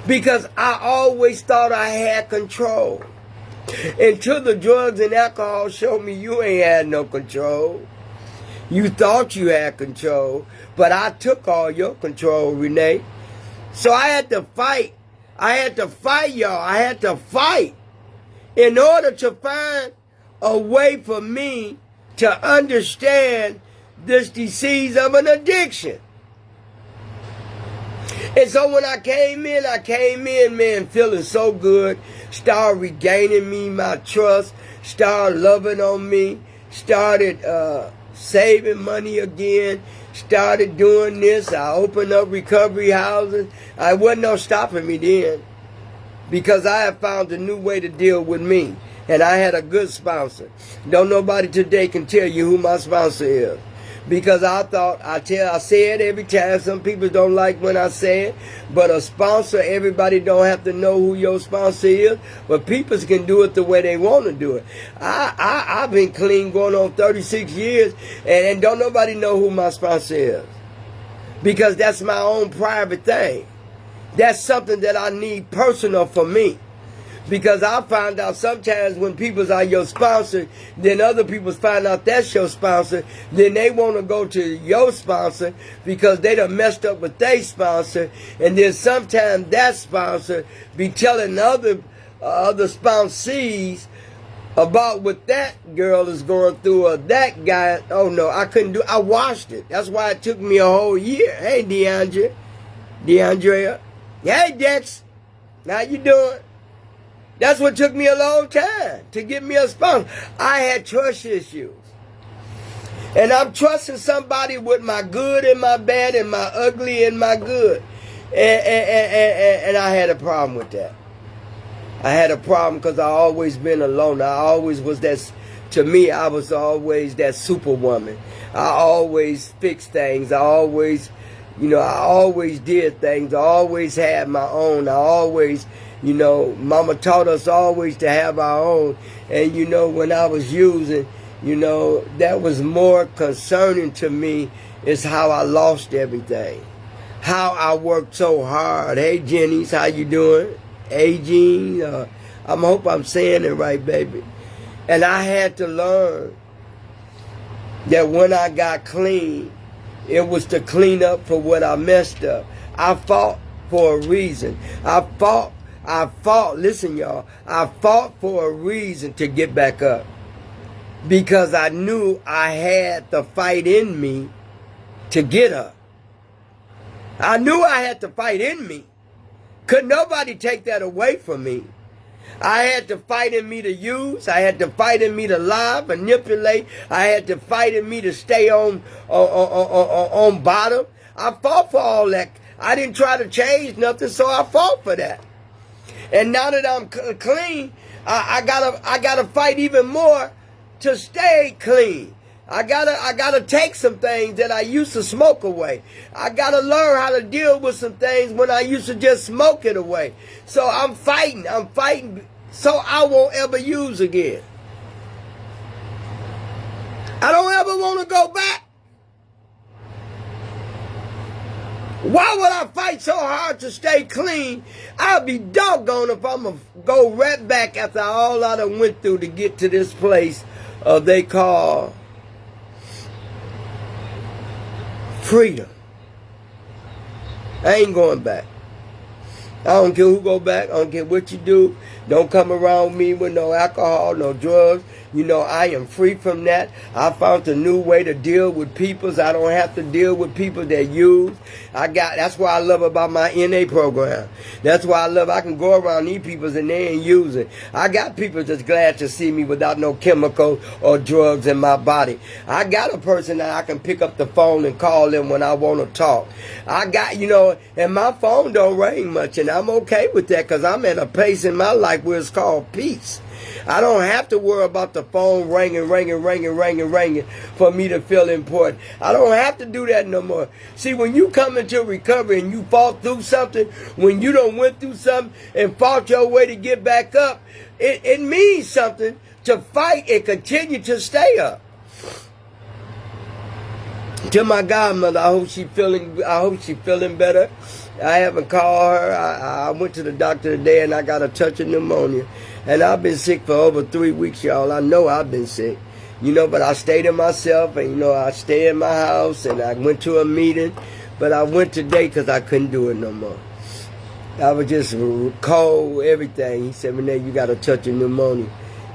Speaker 1: Because I always thought I had control. Until the drugs and alcohol showed me you ain't had no control. You thought you had control, but I took all your control, Renee. So I had to fight. I had to fight, y'all. I had to fight in order to find a way for me to understand this disease of an addiction. And so when I came in, man, feeling so good, started regaining me my trust, started loving on me, started saving money again, started doing this. I opened up recovery houses. I wasn't no stopping me then, because I had found a new way to deal with me. And I had a good sponsor. Don't nobody today can tell you who my sponsor is. Because I say it every time. Some people don't like when I say it. But a sponsor, everybody don't have to know who your sponsor is. But people can do it the way they want to do it. I've been clean going on 36 years. And don't nobody know who my sponsor is. Because that's my own private thing. That's something that I need personal for me. Because I found out sometimes when people are your sponsor, then other people find out that's your sponsor, then they want to go to your sponsor because they done messed up with their sponsor, and then sometimes that sponsor be telling other sponsees about what that girl is going through or that guy. Oh no, I couldn't do. I watched it. That's why it took me a whole year. Hey, DeAndrea. Hey, Dex. How you doing? That's what took me a long time to get me a sponsor. I had trust issues. And I'm trusting somebody with my good and my bad and my ugly and my good. And I had a problem with that. I had a problem because I always been alone. I always was that, to me, I was always that superwoman. I always fixed things. I always did things. I always had my own. I always... Mama taught us always to have our own. And, when I was using, that was more concerning to me is how I lost everything. How I worked so hard. Hey, Jenny's, how you doing? Hey, Jean. I hope I'm saying it right, baby. And I had to learn that when I got clean, it was to clean up for what I messed up. I fought for a reason. I fought, listen y'all, I fought for a reason to get back up. Because I knew I had the fight in me to get up. I knew I had the fight in me. Could nobody take that away from me. I had the fight in me to use. I had the fight in me to lie, manipulate. I had the fight in me to stay on bottom. I fought for all that. I didn't try to change nothing, so I fought for that. And now that I'm clean, I gotta fight even more to stay clean. I gotta take some things that I used to smoke away. I gotta learn how to deal with some things when I used to just smoke it away. So I'm fighting so I won't ever use again. I don't ever want to go back. Why would I fight so hard to stay clean? I'll be doggone if I'm going to go right back after all I done went through to get to this place they call freedom. I ain't going back. I don't care who go back. I don't care what you do. Don't come around me with no alcohol, no drugs. You know, I am free from that. I found a new way to deal with people. I don't have to deal with people that use. That's what I love about my NA program. That's why I can go around these people and they ain't using. I got people that's glad to see me without no chemical or drugs in my body. I got a person that I can pick up the phone and call them when I want to talk. I got, and my phone don't ring much, and I'm okay with that because I'm at a place in my life where it's called peace. I don't have to worry about the phone ringing for me to feel important. I don't have to do that no more. See, when you come into recovery and you fought through something, when you done went through something and fought your way to get back up, it means something to fight and continue to stay up. To my godmother, I hope she feeling better. I haven't called her. I went to the doctor today and I got a touch of pneumonia. And I've been sick for over 3 weeks, y'all. I know I've been sick. But I stayed in myself and, I stayed in my house and I went to a meeting. But I went today because I couldn't do it no more. I was just cold, everything. He said, Renee, you got a touch of pneumonia.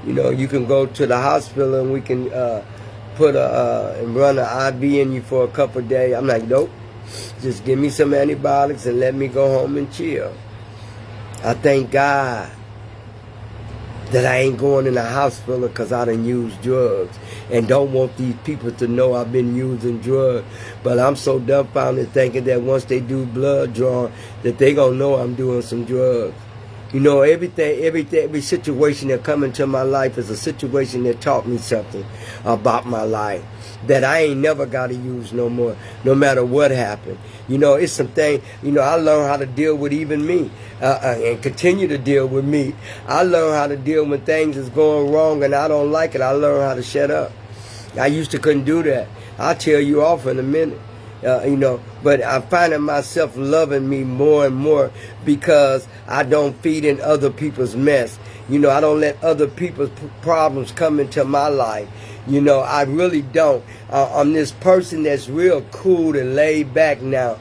Speaker 1: You can go to the hospital and we can put and run an IV in you for a couple of days. I'm like, nope. Just give me some antibiotics and let me go home and chill. I thank God that I ain't going in the hospital because I done used drugs and don't want these people to know I've been using drugs. But I'm so dumbfounded thinking that once they do blood drawing that they gonna know I'm doing some drugs. Every situation that come into my life is a situation that taught me something about my life that I ain't never got to use no more, no matter what happened. It's something, I learned how to deal with even me and continue to deal with me. I learned how to deal when things is going wrong and I don't like it. I learned how to shut up. I used to couldn't do that. I'll tell you off in a minute. But I'm finding myself loving me more and more because I don't feed in other people's mess. I don't let other people's problems come into my life. I really don't. I'm this person that's real cool and laid back now.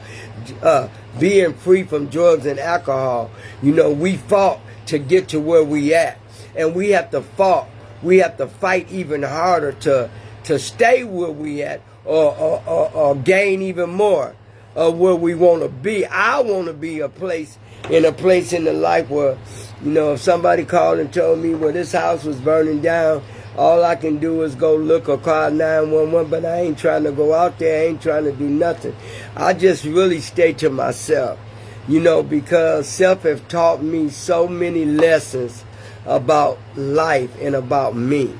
Speaker 1: Being free from drugs and alcohol. We fought to get to where we at. And we have to fight. We have to fight even harder to stay where we at or gain even more of where we want to be. I want to be in a place in the life where, if somebody called and told me, well, this house was burning down, all I can do is go look or call 911, but I ain't trying to go out there. I ain't trying to do nothing. I just really stay to myself, because self has taught me so many lessons about life and about me.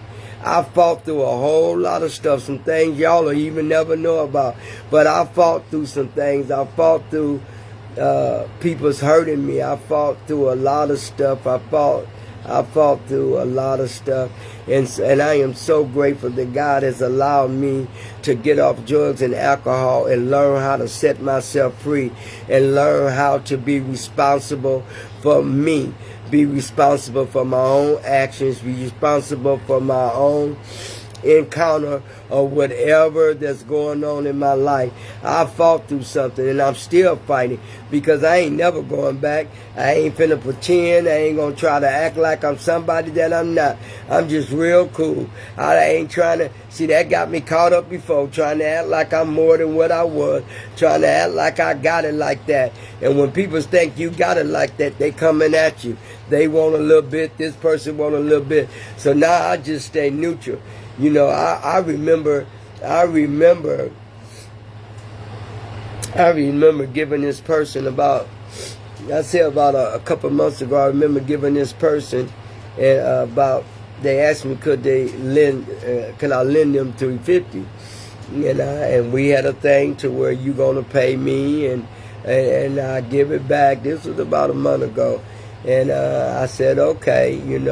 Speaker 1: I fought through a whole lot of stuff, some things y'all will even never know about. But I fought through some things. I fought through people's hurting me. I fought through a lot of stuff. I fought through a lot of stuff. And I am so grateful that God has allowed me to get off drugs and alcohol and learn how to set myself free and learn how to be responsible for me. Be responsible for my own actions, be responsible for my own encounter or whatever that's going on in my life. I fought through something and I'm still fighting because I ain't never going back. I ain't finna pretend. I ain't gonna try to act like I'm somebody that I'm not. I'm just real cool. I ain't trying to, see, that got me caught up before, trying to act like I'm more than what I was, trying to act like I got it like that. And when people think you got it like that, they coming at you. They want a little bit, this person want a little bit. So now I just stay neutral. You know, I remember giving this person about a couple of months ago, I remember giving this person they asked me could I lend them $350, and we had a thing to where you gonna pay me and I give it back. This was about a month ago, and I said okay, and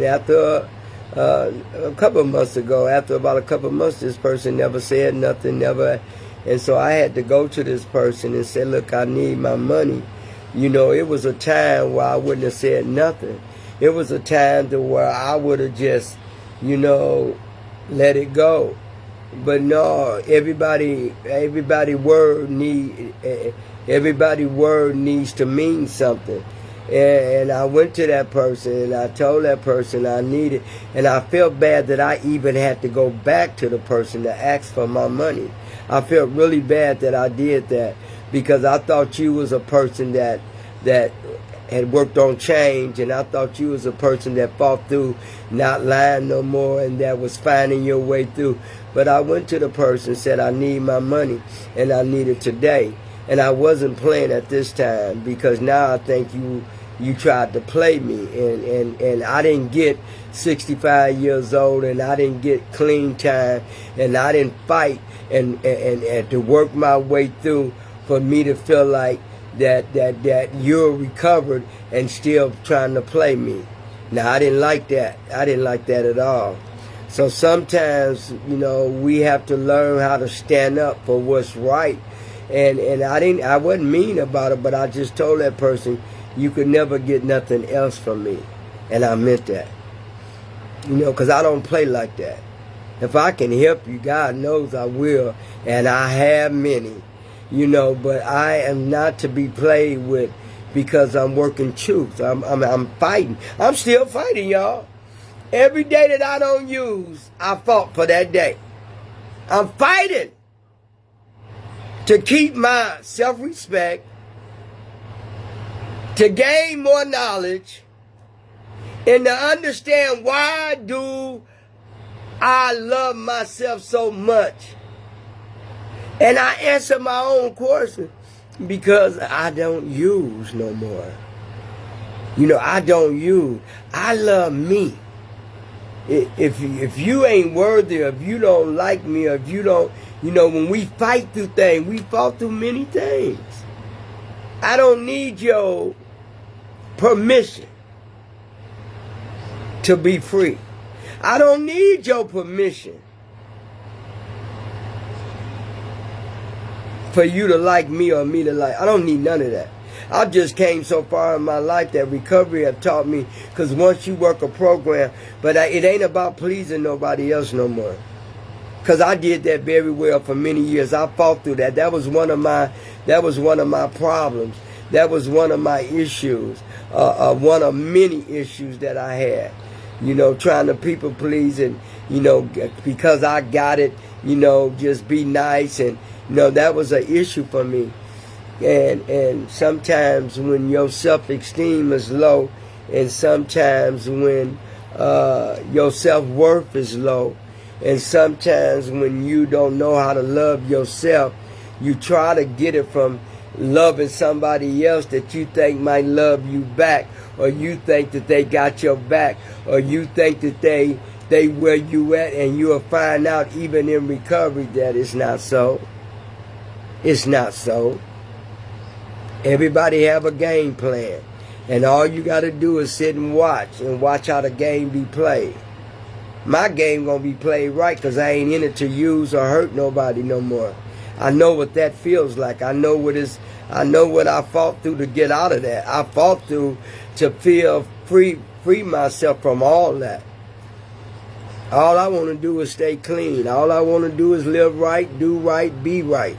Speaker 1: after a couple of months ago, after about a couple of months, this person never said nothing, never. And so I had to go to this person and say, look, I need my money. It was a time where I wouldn't have said nothing. It was a time to where I would have just, let it go. But no, everybody word needs to mean something. And I went to that person and I told that person I needed, and I felt bad that I even had to go back to the person to ask for my money. I felt really bad that I did that because I thought you was a person that had worked on change, and I thought you was a person that fought through not lying no more and that was finding your way through. But I went to the person and said I need my money and I need it today. And I wasn't playing at this time because now I think you tried to play me, and I didn't get 65 years old, and I didn't get clean time, and I didn't fight and to work my way through for me to feel like that you're recovered and still trying to play me. Now I didn't like that. I didn't like that at all. So sometimes, we have to learn how to stand up for what's right. And I wasn't mean about it, but I just told that person, you could never get nothing else from me. And I meant that. Because I don't play like that. If I can help you, God knows I will. And I have many. But I am not to be played with because I'm working truth. I'm fighting. I'm still fighting, y'all. Every day that I don't use, I fought for that day. I'm fighting to keep my self-respect, to gain more knowledge, and to understand why do I love myself so much. And I answer my own question because I don't use no more. I don't use. I love me. If you ain't worthy, if you don't like me, if you don't, when we fight through things, we fought through many things. I don't need your permission to be free. I don't need your permission for you to like me or me to like. I don't need none of that. I just came so far in my life that recovery have taught me, because once you work a program, but it ain't about pleasing nobody else no more. Because I did that very well for many years. I fought through that. That was one of my problems. That was one of my issues. One of many issues that I had. Trying to people please and, because I got it, just be nice. And, that was an issue for me. And sometimes when your self-esteem is low, and sometimes when your self-worth is low, and sometimes when you don't know how to love yourself, you try to get it from loving somebody else that you think might love you back, or you think that they got your back, or you think that they where you at, and you'll find out even in recovery that it's not so. It's not so. Everybody have a game plan, and all you got to do is sit and watch how the game be played. My game gonna be played right, because I ain't in it to use or hurt nobody no more. I know what that feels like. I know what I fought through to get out of that. I fought through to feel free myself from all that. All I want to do is stay clean. All I want to do is live right, do right, be right.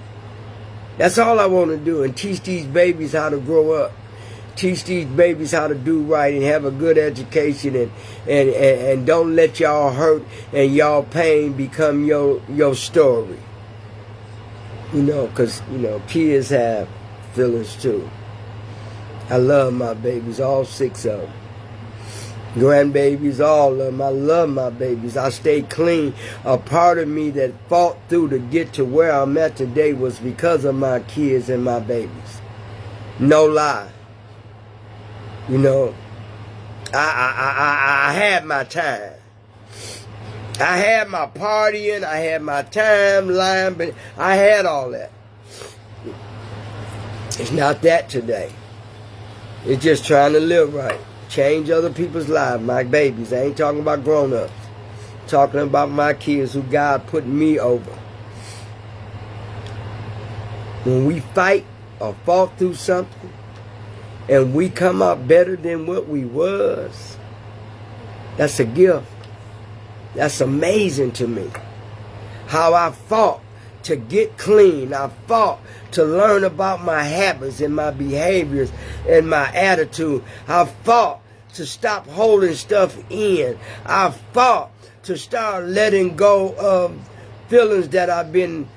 Speaker 1: That's all I want to do, and teach these babies how to grow up. Teach these babies how to do right and have a good education, and don't let y'all hurt and y'all pain become your story. You know, because, you know, kids have feelings too. I love my babies, all 6 of them. Grandbabies, all of them. I love my babies. I stay clean. A part of me that fought through to get to where I'm at today was because of my kids and my babies. No lie. You know, I had my time. I had my partying. I had my timeline, but I had all that. It's not that today. It's just trying to live right. Change other people's lives, my babies. I ain't talking about grown-ups. I'm talking about my kids who God put me over. When we fight or fought through something and we come out better than what we was, that's a gift. That's amazing to me. How I fought to get clean. I fought to learn about my habits and my behaviors and my attitude. I fought to stop holding stuff in. I fought to start letting go of feelings that I've been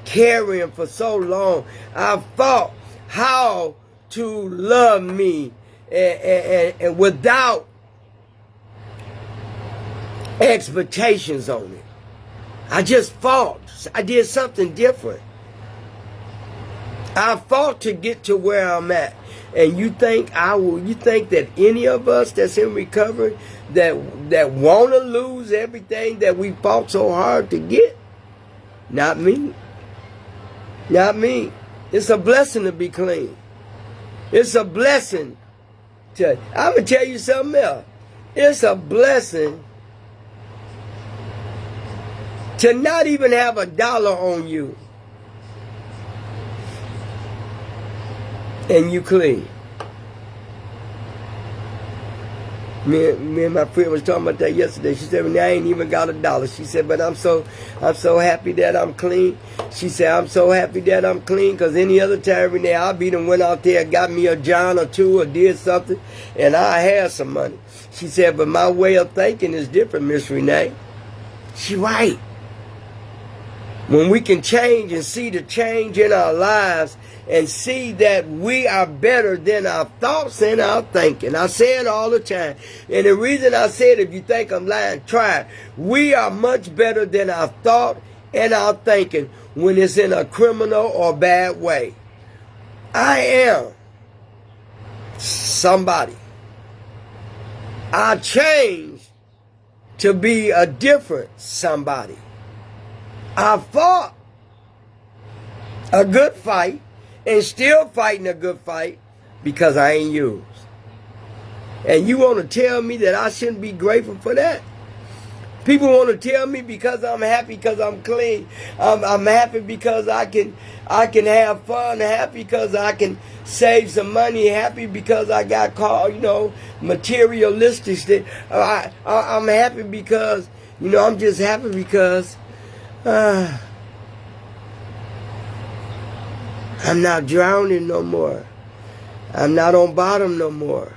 Speaker 1: carrying for so long. I fought how to love me and without expectations on it. I just fought. I did something different. I fought to get to where I'm at. And you think you think that any of us that's in recovery that want to lose everything that we fought so hard to get? Not me. Not me. It's a blessing to be clean. It's a blessing to, I'm going to tell you something else. It's a blessing to not even have $1 on you and you clean. Me and my friend was talking about that yesterday. She said, "I ain't even got $1." She said, "But I'm so happy that I'm clean." She said, "I'm so happy that I'm clean because any other time Renee, I'll be done went out there, got me a John or two or did something, and I had some money." She said, "But my way of thinking is different, Miss Renee." She right. When we can change and see the change in our lives and see that we are better than our thoughts and our thinking. I say it all the time. And the reason I say it, if you think I'm lying, try it. We are much better than our thought and our thinking when it's in a criminal or bad way. I am somebody. I changed to be a different somebody. I fought a good fight and still fighting a good fight because I ain't used. And you want to tell me that I shouldn't be grateful for that? People want to tell me because I'm happy because I'm clean. I'm happy because I can have fun. Happy because I can save some money. Happy because I got called, materialistic. I'm happy because, I'm just happy because I'm not drowning no more. I'm not on bottom no more.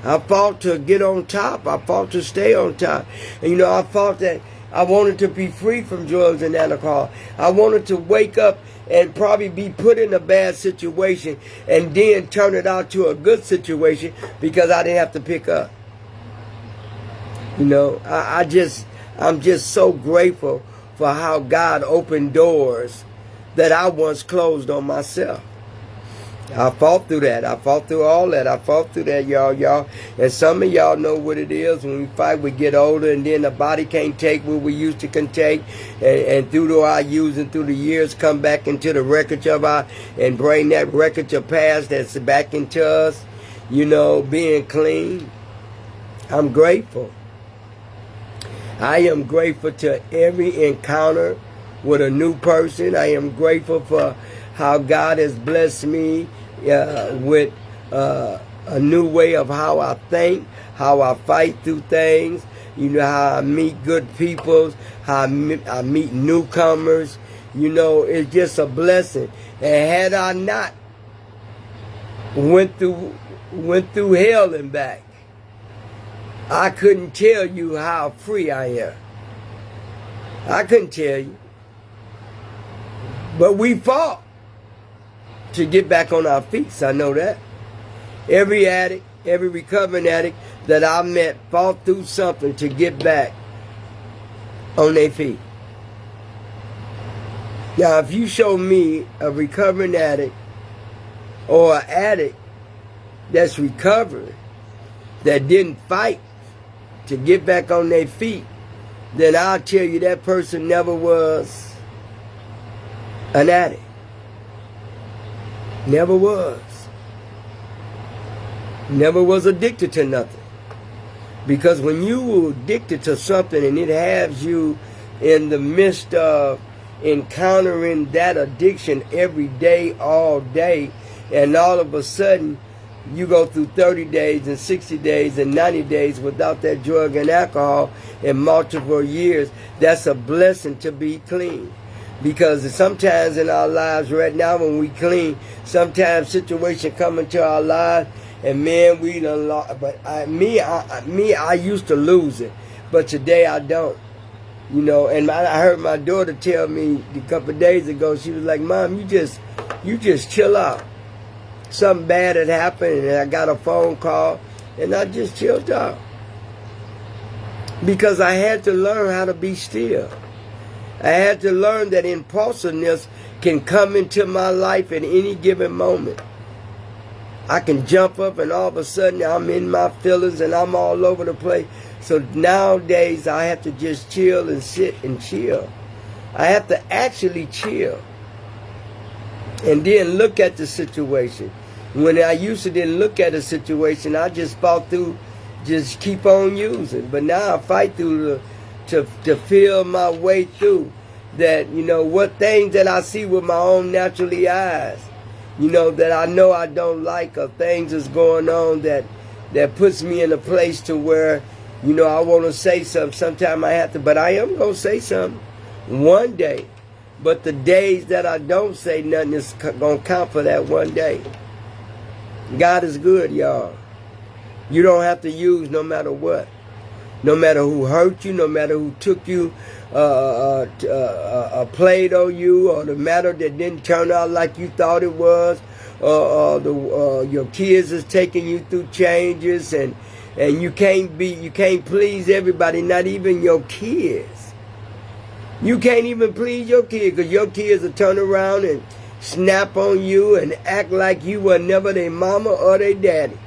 Speaker 1: I fought to get on top. I fought to stay on top. And I fought that I wanted to be free from drugs and alcohol. I wanted to wake up and probably be put in a bad situation and then turn it out to a good situation because I didn't have to pick up. I'm just so grateful for how God opened doors that I once closed on myself. I fought through that. I fought through all that. I fought through that, y'all. And some of y'all know what it is. When we fight, we get older, and then the body can't take what we used to can take. And through our use and through the years, come back into the wreckage of and bring that wreckage of past that's back into us, being clean. I'm grateful. I am grateful to every encounter with a new person. I am grateful for how God has blessed me with a new way of how I think, how I fight through things, You know, how I meet good people, how I meet newcomers. You know, it's just a blessing. And had I not went through hell and back, I couldn't tell you how free I am. I couldn't tell you. But we fought to get back on our feet, so I know that. Every addict, every recovering addict that I met fought through something to get back on their feet. Now, if you show me a recovering addict or an addict that's recovering that didn't fight to get back on their feet, then I'll tell you that person never was an addict. Never was. Never was addicted to nothing. Because when you are addicted to something and it has you in the midst of encountering that addiction every day, all day, and all of a sudden you go through 30 days and 60 days and 90 days without that drug and alcohol in multiple years, that's a blessing to be clean. Because sometimes in our lives right now when we clean, sometimes situations come into our lives and man, we done lost. But I used to lose it, but today I don't. You know, and I heard my daughter tell me a couple of days ago, she was like, Mom, you just chill out. Something bad had happened and I got a phone call and I just chilled out. Because I had to learn how to be still. I had to learn that impulsiveness can come into my life at any given moment. I can jump up and all of a sudden I'm in my feelings and I'm all over the place. So nowadays I have to just chill and sit and chill. I have to actually chill. And then look at the situation. When I used to didn't look at a situation, I just fought through, just keep on using. But now I fight through to feel my way through that, you know, what things that I see with my own naturally eyes, you know, that I know I don't like, or things that's going on that puts me in a place to where, you know, I want to say something. Sometimes I have to, but I am going to say something one day. But the days that I don't say nothing is going to count for that one day. God is good, y'all. You don't have to use no matter what. No matter who hurt you, no matter who took you, played on you, or the matter that didn't turn out like you thought it was, or your kids is taking you through changes, and you can't please everybody, not even your kids. You can't even please your kids, because your kids will turn around and snap on you and act like you were never their mama or their daddy.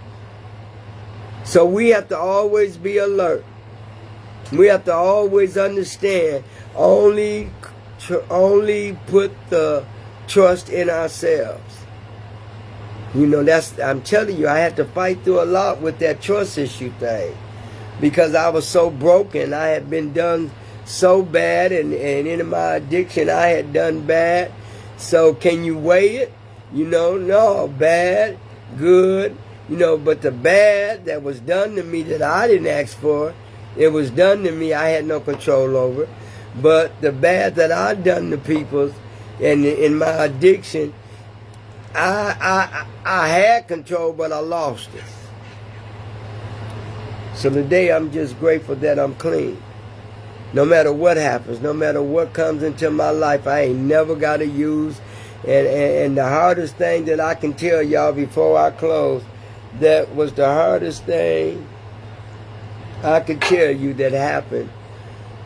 Speaker 1: So we have to always be alert. We have to always understand, only put the trust in ourselves. You know, I'm telling you, I had to fight through a lot with that trust issue thing. Because I was so broken. I had been done so bad, and in my addiction I had done bad. So can you weigh it? You know, no, bad, good, you know, but the bad that was done to me that I didn't ask for, it was done to me, I had no control over. But the bad that I done to people and in my addiction, I had control, but I lost it. So today I'm just grateful that I'm clean. No matter what happens, no matter what comes into my life, I ain't never got to use. And the hardest thing that I can tell y'all before I close, that was the hardest thing I could tell you that happened,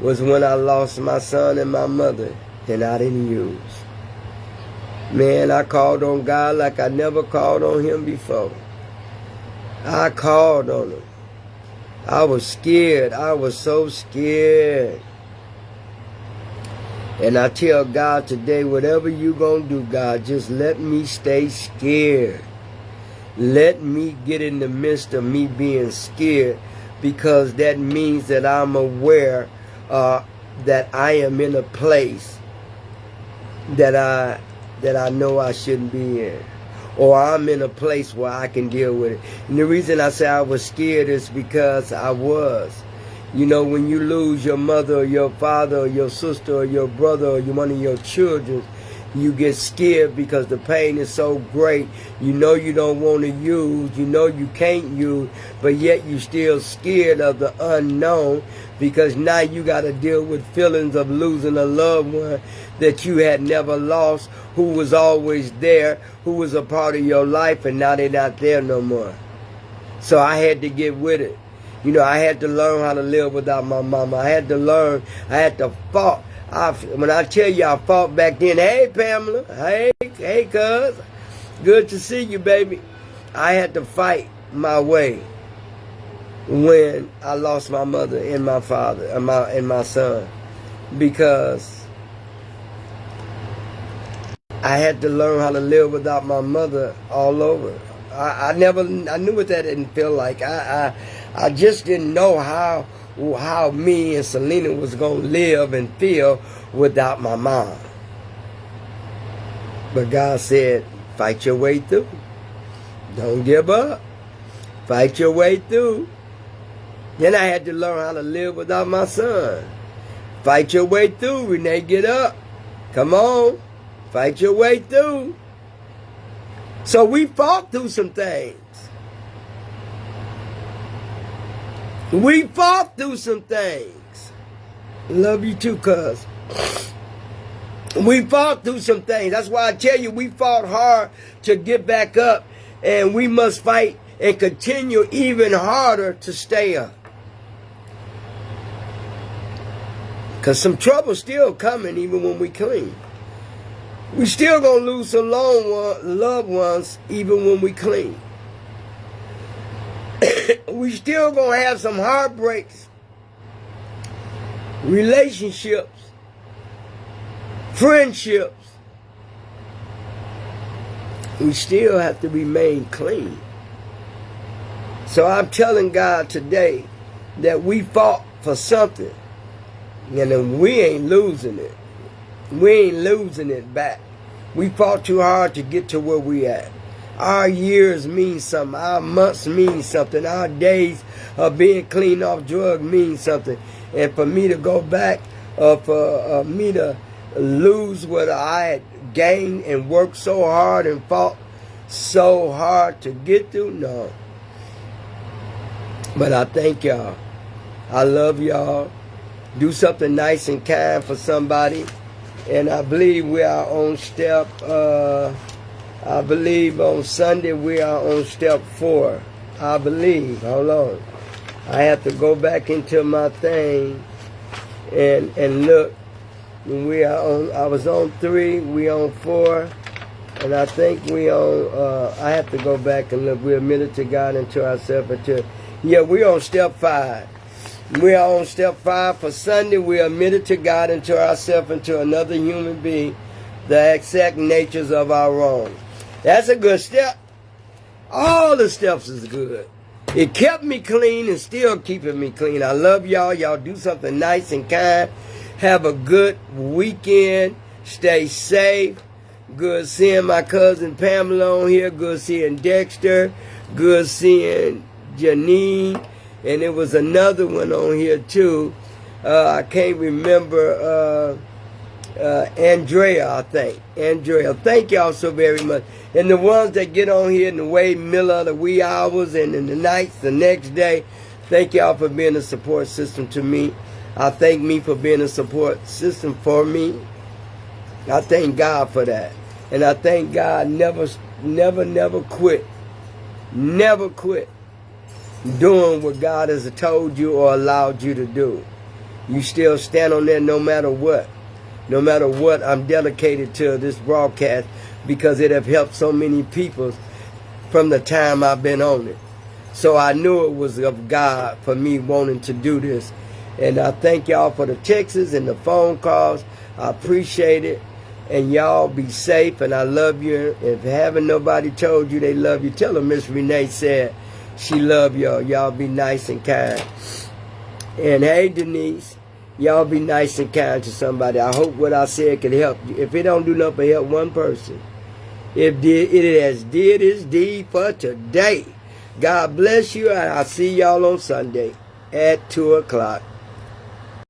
Speaker 1: was when I lost my son and my mother, and I didn't use. Man, I called on God like I never called on him before. I called on him. I was scared. I was so scared. And I tell God today, whatever you gonna do, God, just let me stay scared. Let me get in the midst of me being scared, because that means that I'm aware that I am in a place that I know I shouldn't be in. Or I'm in a place where I can deal with it. And the reason I say I was scared is because I was. You know, when you lose your mother or your father or your sister or your brother or one of your children, you get scared because the pain is so great. You know you don't want to use. You know you can't use. But yet you still scared of the unknown because now you got to deal with feelings of losing a loved one that you had never lost, who was always there, who was a part of your life, and now they're not there no more. So I had to get with it. You know, I had to learn how to live without my mama. I had to fight. When I tell you I fought back then, hey Pamela, hey cuz, good to see you, baby. I had to fight my way when I lost my mother and my father and my son, because I had to learn how to live without my mother all over. I knew what that didn't feel like. I just didn't know how me and Selena was going to live and feel without my mom. But God said, fight your way through. Don't give up. Fight your way through. Then I had to learn how to live without my son. Fight your way through, Renee, get up. Come on. Fight your way through. So we fought through some things. We fought through some things. Love you too, cuz. We fought through some things. That's why I tell you, we fought hard to get back up. And we must fight and continue even harder to stay up. Because some trouble's still coming even when we clean. We still going to lose some loved ones even when we clean. We still going to have some heartbreaks, relationships, friendships. We still have to remain clean. So I'm telling God today that we fought for something, and then we ain't losing it. We ain't losing it back. We fought too hard to get to where we at. Our years mean something. Our months mean something. Our days of being clean off drugs mean something. And for me to go back, for me to lose what I had gained and worked so hard and fought so hard to get through, no. But I thank y'all. I love y'all. Do something nice and kind for somebody. And I believe we are on step, I believe on Sunday we are on step 4. I believe. Hold on. I have to go back into my thing and look. We are on, I was on 3, we on 4. And I think we on, I have to go back and look. We're admitted to God and to ourselves. Yeah, we're on step 5. We are on step 5 for Sunday. We are admitted to God and to ourselves and to another human being, the exact natures of our wrong. That's a good step. All the steps is good. It kept me clean and still keeping me clean. I love y'all. Y'all do something nice and kind. Have a good weekend. Stay safe. Good seeing my cousin Pamela on here. Good seeing Dexter. Good seeing Janine. And there was another one on here too. I can't remember. Andrea, I think. Andrea. Thank y'all so very much. And the ones that get on here in the way middle of the wee hours and in the nights, the next day, thank y'all for being a support system to me. I thank me for being a support system for me. I thank God for that. And I thank God never quit. Never quit doing what God has told you or allowed you to do. You still stand on there no matter what. No matter what, I'm dedicated to this broadcast because it have helped so many people from the time I've been on it. So I knew it was of God for me wanting to do this. And I thank y'all for the texts and the phone calls. I appreciate it. And y'all be safe, and I love you. If haven't nobody told you they love you, tell them Miss Renee said she love y'all. Y'all be nice and kind. And hey, Denise, y'all be nice and kind to somebody. I hope what I said can help you. If it don't do nothing but help one person, it has did its deed for today. God bless you, and I'll see y'all on Sunday. at 2 o'clock.